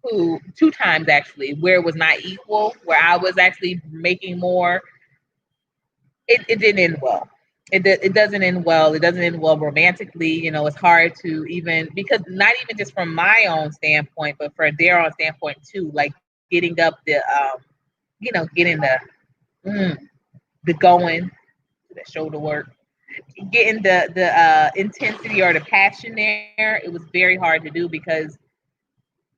A: who, two times actually, where it was not equal, where I was actually making more, it didn't end well. It doesn't end well. It doesn't end well romantically. It's hard to even, because not even just from my own standpoint, but for their own standpoint too. Like getting up getting mm, the going, the shoulder work, getting the intensity or the passion there. It was very hard to do because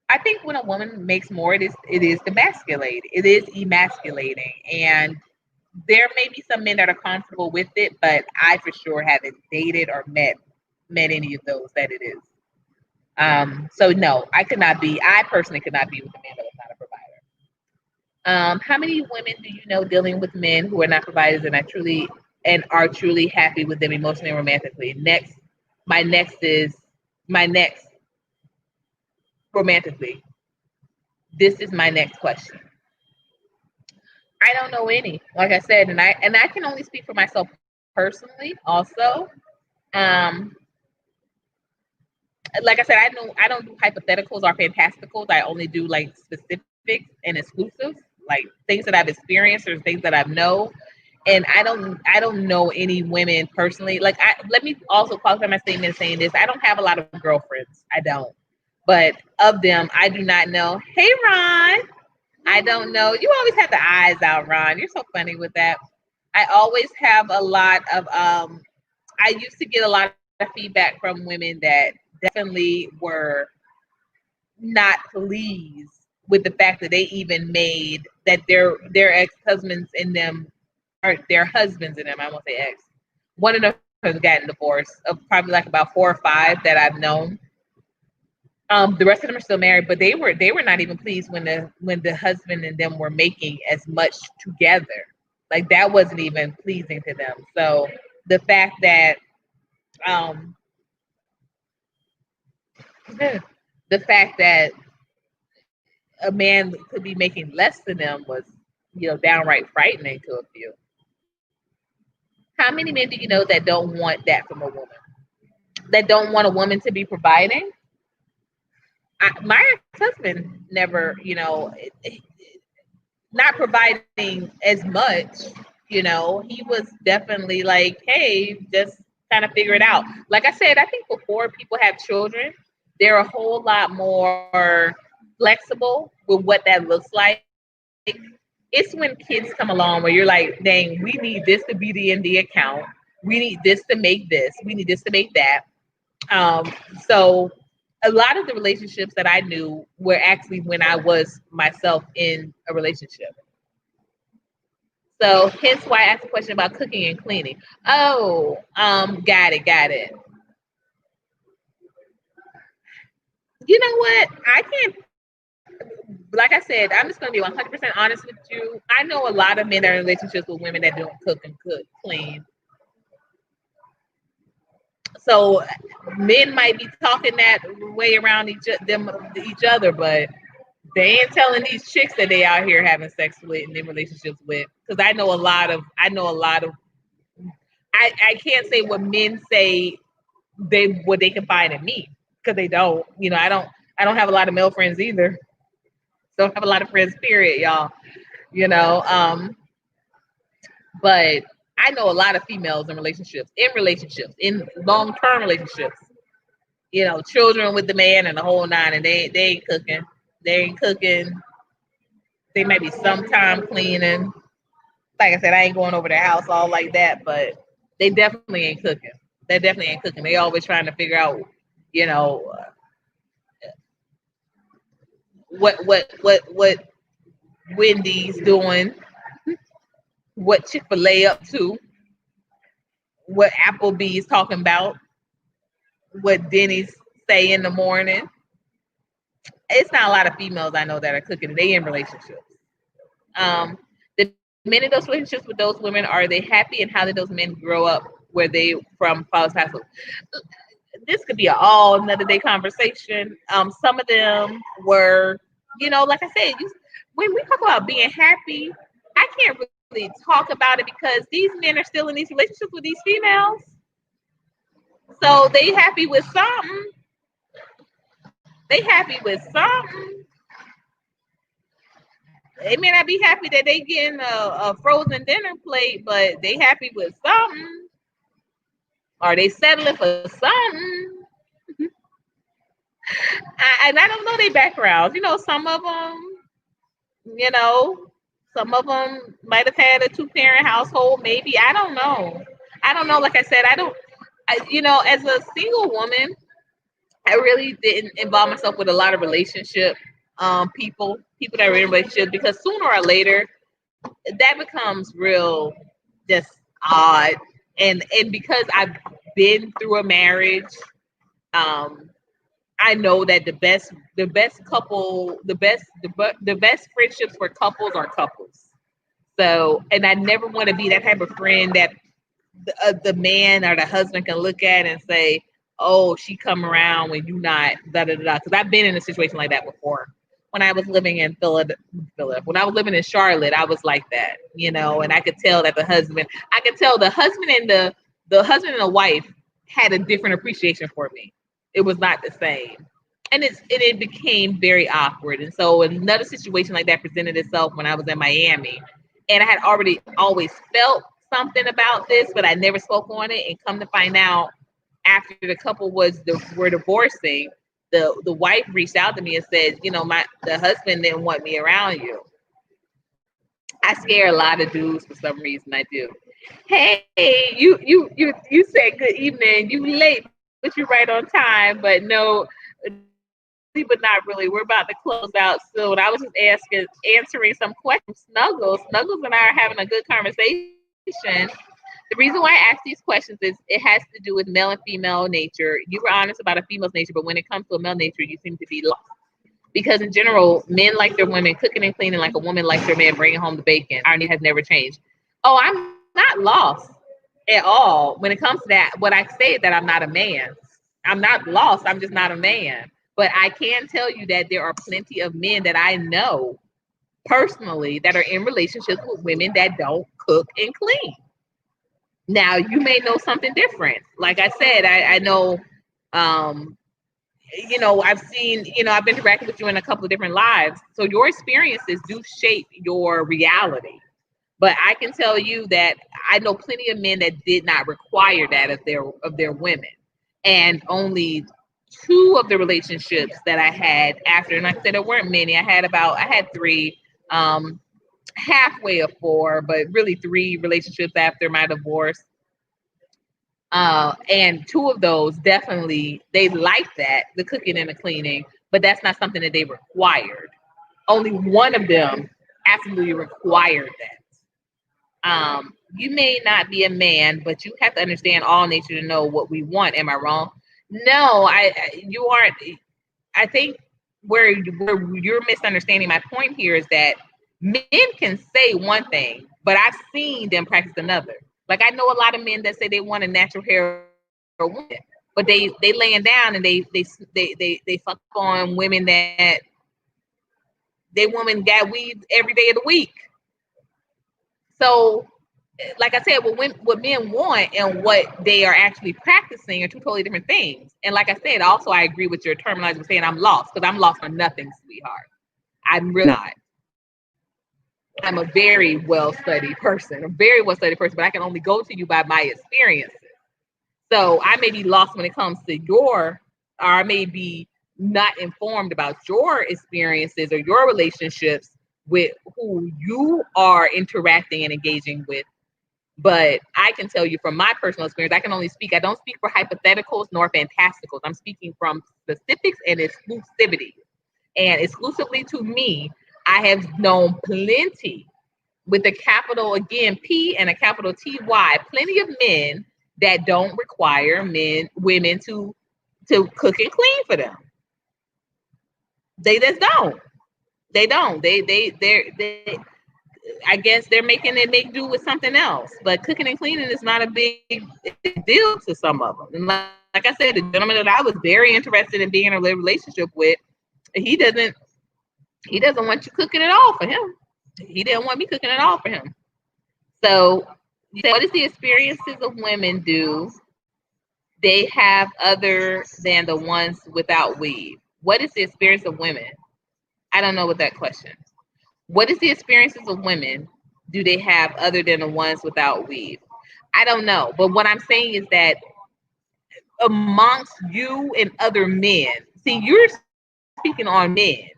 A: I think when a woman makes more, it is emasculating. It is emasculating, and there may be some men that are comfortable with it, but I for sure haven't dated or met any of those that it is. So no, I personally could not be with a man that was not a provider. How many women do you know dealing with men who are not providers and are truly happy with them emotionally and romantically? My next is my next romantically. This is my next question. I don't know any. Like I said, and I can only speak for myself personally. Also, um, like I said, I don't do hypotheticals or fantasticals. I only do like specifics and exclusives, like things that I've experienced or things that I've known. And I don't know any women personally. Like let me also qualify my statement saying this. I don't have a lot of girlfriends. I don't. But of them, I do not know. Hey Ron. I don't know. You always have the eyes out, Ron. You're so funny with that. I always have a lot of I used to get a lot of feedback from women that definitely were not pleased with the fact that they even made that their ex-husbands in them, or their husbands in them, I won't say ex. One of them has gotten divorced, of probably like about 4 or 5 that I've known. The rest of them are still married, but they were not even pleased when the husband and them were making as much together. Like that wasn't even pleasing to them. So the fact that um the fact that a man could be making less than them was, downright frightening to a few. How many men do you know that don't want that from a woman? That don't want a woman to be providing? My ex-husband never, not providing as much, he was definitely like, hey, just kind of figure it out. Like I said, I think before people have children, they're a whole lot more flexible with what that looks like. It's when kids come along where you're like, dang, we need this to be in the account. We need this to make this. We need this to make that. Um, so a lot of the relationships that I knew were actually when I was myself in a relationship. So hence why I asked a question about cooking and cleaning. Oh, got it. You know what? I can't, like I said, I'm just going to be 100% honest with you. I know a lot of men that are in relationships with women that don't cook and clean. So men might be talking that way around each other, but they ain't telling these chicks that they out here having sex with and in relationships with. Because I know a lot of, I can't say what men say what they can find in me, because they don't. I don't have a lot of male friends either. Don't have a lot of friends, period, y'all. You know, but I know a lot of females in relationships, in long-term relationships. Children with the man and the whole nine, and they ain't cooking. They ain't cooking. They might be sometime cleaning. Like I said, I ain't going over their house all like that, but they definitely ain't cooking. They definitely ain't cooking. They always trying to figure out, you know, what Wendy's doing, what Chick-fil-A up to, what Applebee's talking about, what Denny's say in the morning. It's not a lot of females I know that are cooking. They in relationships. The men in those relationships with those women, are they happy, and how did those men grow up where they from fathers past? This could be an all another day conversation. Some of them were, like I said, when we talk about being happy, I can't really talk about it because these men are still in these relationships with these females. So they happy with something. They happy with something. They may not be happy that they getting a frozen dinner plate, but they happy with something. Are they settling for something? And I don't know their backgrounds. Some of them might have had a 2-parent household. Maybe, I don't know. Like I said, as a single woman, I really didn't involve myself with a lot of relationship people that were in relationships, because sooner or later that becomes real just odd. And because I've been through a marriage, I know that the best friendships for couples are couples. So, and I never want to be that type of friend that the man or the husband can look at and say, oh, she come around when you not da da da. Because I've been in a situation like that before. When I was living in Philadelphia, when I was living in Charlotte, I was like that, and I could tell that the husband and the husband and the wife had a different appreciation for me. It was not the same. And it became very awkward. And so another situation like that presented itself when I was in Miami. And I had already always felt something about this, but I never spoke on it. And come to find out, after the couple were divorcing, the wife reached out to me and said, the husband didn't want me around you. I scare a lot of dudes for some reason. I do. Hey, you said good evening. You late, but you're right on time. But no, but not really. We're about to close out soon. I was just answering some questions. Snuggles and I are having a good conversation. The reason why I ask these questions is it has to do with male and female nature. You were honest about a female's nature, but when it comes to a male nature, you seem to be lost. Because in general, men like their women cooking and cleaning like a woman likes their man bringing home the bacon. Our need has never changed. Oh, I'm not lost at all. When it comes to that, what I say is that I'm not a man. I'm not lost. I'm just not a man. But I can tell you that there are plenty of men that I know personally that are in relationships with women that don't cook and clean. Now, you may know something different. Like I said, I know, um, I've seen, I've interacted with you in a couple of different lives. So your experiences do shape your reality. But I can tell you that I know plenty of men that did not require that of their women. And only two of the relationships that I had after, and like I said, there weren't many. I had three, halfway of four, but really three relationships after my divorce. And two of those definitely they liked that, the cooking and the cleaning, but that's not something that they required. Only one of them absolutely required that. You may not be a man, but you have to understand all nature to know what we want. Am I wrong? No, you aren't. I think where you're misunderstanding my point here is that men can say one thing, but I've seen them practice another. Like I know a lot of men that say they want a natural hair woman, but they laying down and they fuck on women that they women got weed every day of the week. So, like I said, what men want and what they are actually practicing are two totally different things. And like I said, also I agree with your terminology of saying I'm lost because I'm lost on nothing, sweetheart. I'm really not. I'm a very well-studied person, but I can only go to you by my experiences. So I may be lost when it comes to or I may be not informed about your experiences or your relationships with who you are interacting and engaging with. But I can tell you from my personal experience, I don't speak for hypotheticals nor fantasticals. I'm speaking from specifics and exclusivity. And exclusively to me, I have known plenty with a capital, again, P and a capital T-Y, plenty of men that don't require women to cook and clean for them. They just don't. They don't. They I guess they're making it make do with something else. But cooking and cleaning is not a big deal to some of them. And like I said, the gentleman that I was very interested in being in a relationship with, he doesn't want you cooking at all for him. He didn't want me cooking at all for him. So, what is the experiences of women do they have other than the ones without weave? What is the experience of women? I don't know what that question. What is the experiences of women do they have other than the ones without weave? I don't know. But what I'm saying is that amongst you and other men, see, you're speaking on men.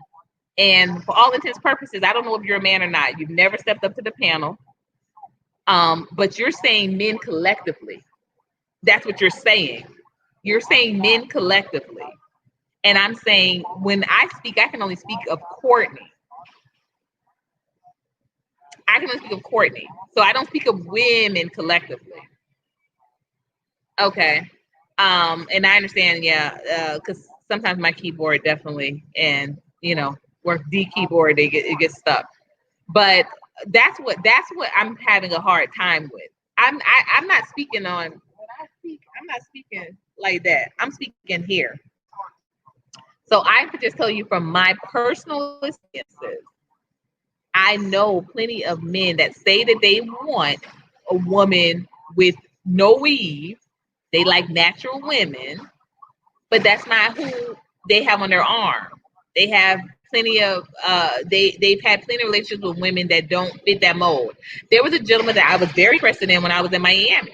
A: And for all intents and purposes, I don't know if you're a man or not. You've never stepped up to the panel. But you're saying men collectively. That's what you're saying. You're saying men collectively. And I'm saying when I speak, I can only speak of Courtney. I can only speak of Courtney. So I don't speak of women collectively. Okay. And I understand, yeah, because sometimes my keyboard definitely, and work the keyboard, it gets stuck. But that's what I'm having a hard time with. I'm not speaking on when I speak. I'm not speaking like that. I'm speaking here. So I could just tell you from my personal experiences, I know plenty of men that say that they want a woman with no weave. They like natural women, but that's not who they have on their arm. They have plenty of they've had plenty of relationships with women that don't fit that mold. There was a gentleman that I was very interested in when I was in Miami.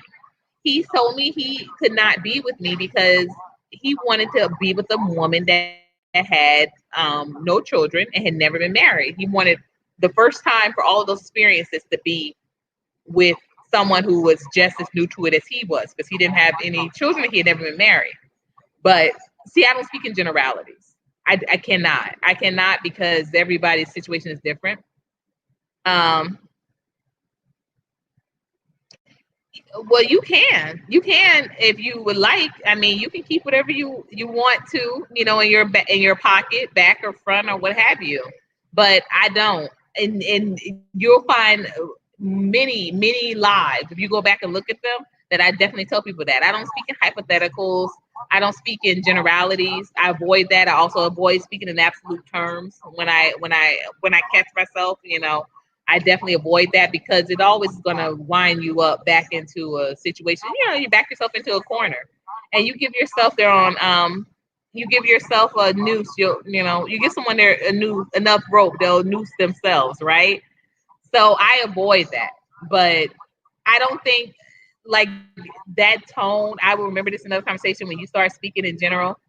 A: He told me he could not be with me because he wanted to be with a woman that had no children and had never been married. He wanted the first time for all of those experiences to be with someone who was just as new to it as he was, because he didn't have any children, he had never been married. But see, I don't speak in generalities. I cannot because everybody's situation is different. Well, you can if you would like. I mean, you can keep whatever you want to, in your pocket, back or front or what have you. But I don't, and you'll find many lives if you go back and look at them that I definitely tell people that I don't speak in hypotheticals. I don't speak in generalities. I avoid that. I also avoid speaking in absolute terms when I catch myself. I definitely avoid that because it always is going to wind you up back into a situation. You back yourself into a corner, and you give yourself you give yourself a noose. You give someone there enough rope, they'll noose themselves, right? So I avoid that, but I don't think like that tone. I will remember this in another conversation when you start speaking in general.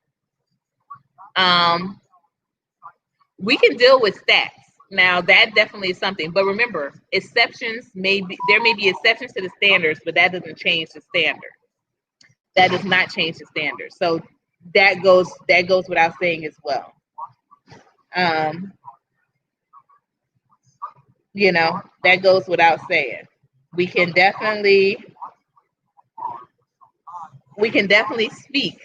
A: We can deal with stats. Now that definitely is something, but remember, there may be exceptions to the standards, but that doesn't change the standard. That does not change the standard. So that goes without saying as well. Um, that goes without saying. We can definitely speak.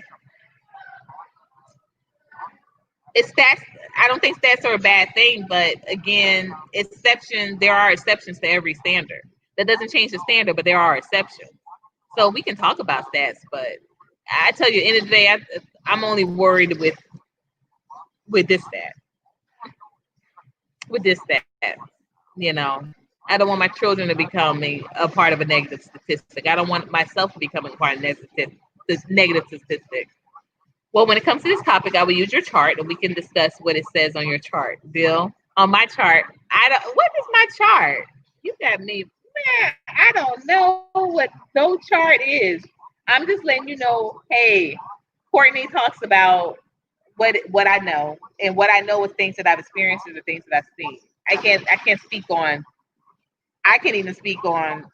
A: It's stats. I don't think stats are a bad thing, but again, there are exceptions to every standard. That doesn't change the standard, but there are exceptions. So we can talk about stats, but I tell you, at the end of the day, I'm only worried with this stat. With this stat, I don't want my children to become a part of a negative statistic. I don't want myself to become a part of negative statistic. Well, when it comes to this topic, I will use your chart and we can discuss what it says on your chart. Bill, on my chart, what is my chart? You got me, man, I don't know what no chart is. I'm just letting you know, hey, Courtney talks about what I know, and what I know is things that I've experienced or the things that I've seen. I can't speak on, I can't even speak on,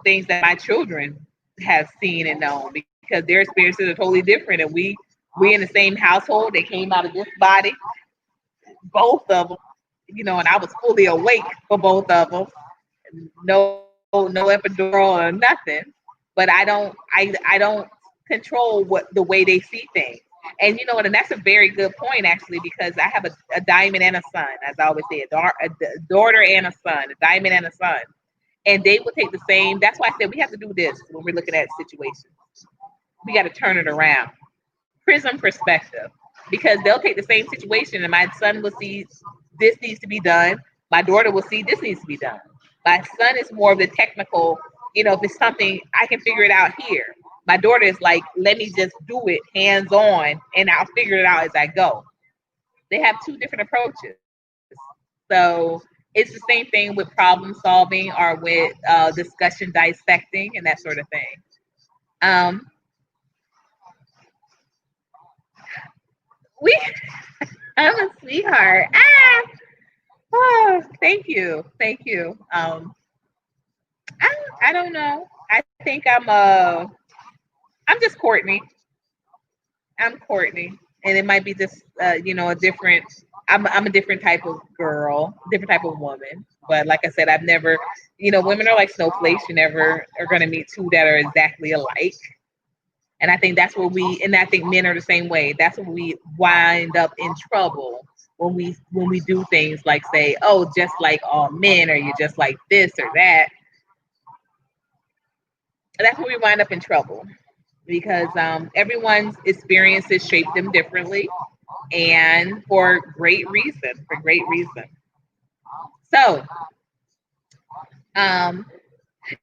A: things that my children have seen and known because their experiences are totally different. And we in the same household. They came out of this body, both of them, and I was fully awake for both of them. No epidural or nothing. But I don't control the way they see things. And you know what? And that's a very good point, actually, because I have a diamond and a son, as I always say, a daughter and a son, a diamond and a son. And they will take the same. That's why I said we have to do this when we're looking at situations. We got to turn it around. Prism perspective. Because they'll take the same situation and my son will see this needs to be done. My daughter will see this needs to be done. My son is more of the technical, if it's something, I can figure it out here. My daughter is like, let me just do it hands on and I'll figure it out as I go. They have two different approaches. So it's the same thing with problem solving or with discussion dissecting and that sort of thing. I'm a sweetheart. Oh, thank you. I don't know. I think I'm just Courtney. I'm Courtney, and it might be just a different. I'm a different type of girl, different type of woman. But like I said, I've never, women are like snowflakes. You never are gonna meet two that are exactly alike. And I think that's where and I think men are the same way. That's when we wind up in trouble when we do things like say, oh, just like all men, or you're just like this or that. That's when we wind up in trouble because everyone's experiences shape them differently and for great reason. So,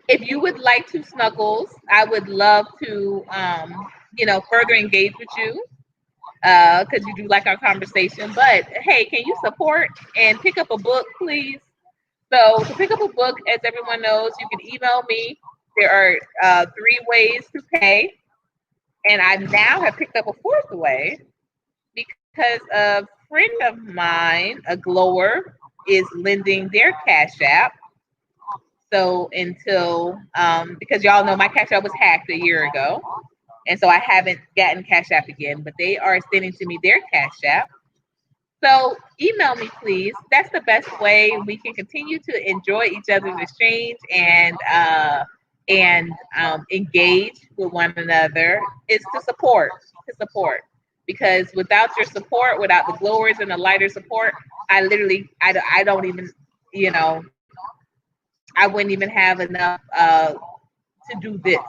A: if you would like to, Snuggles, I would love to, further engage with you because you do like our conversation. But hey, can you support and pick up a book, please? So to pick up a book, as everyone knows, you can email me. There are 3 ways to pay, and I now have picked up a 4th way because a friend of mine, a glower, is lending their Cash App. So until, because y'all know my Cash App was hacked a year ago, and so I haven't gotten Cash App again, but they are sending to me their Cash App. So email me, please. That's the best way we can continue to enjoy each other's exchange and engage with one another. Is to support. Because without your support, without the glowers and the lighter support, I don't even, I wouldn't even have enough to do this.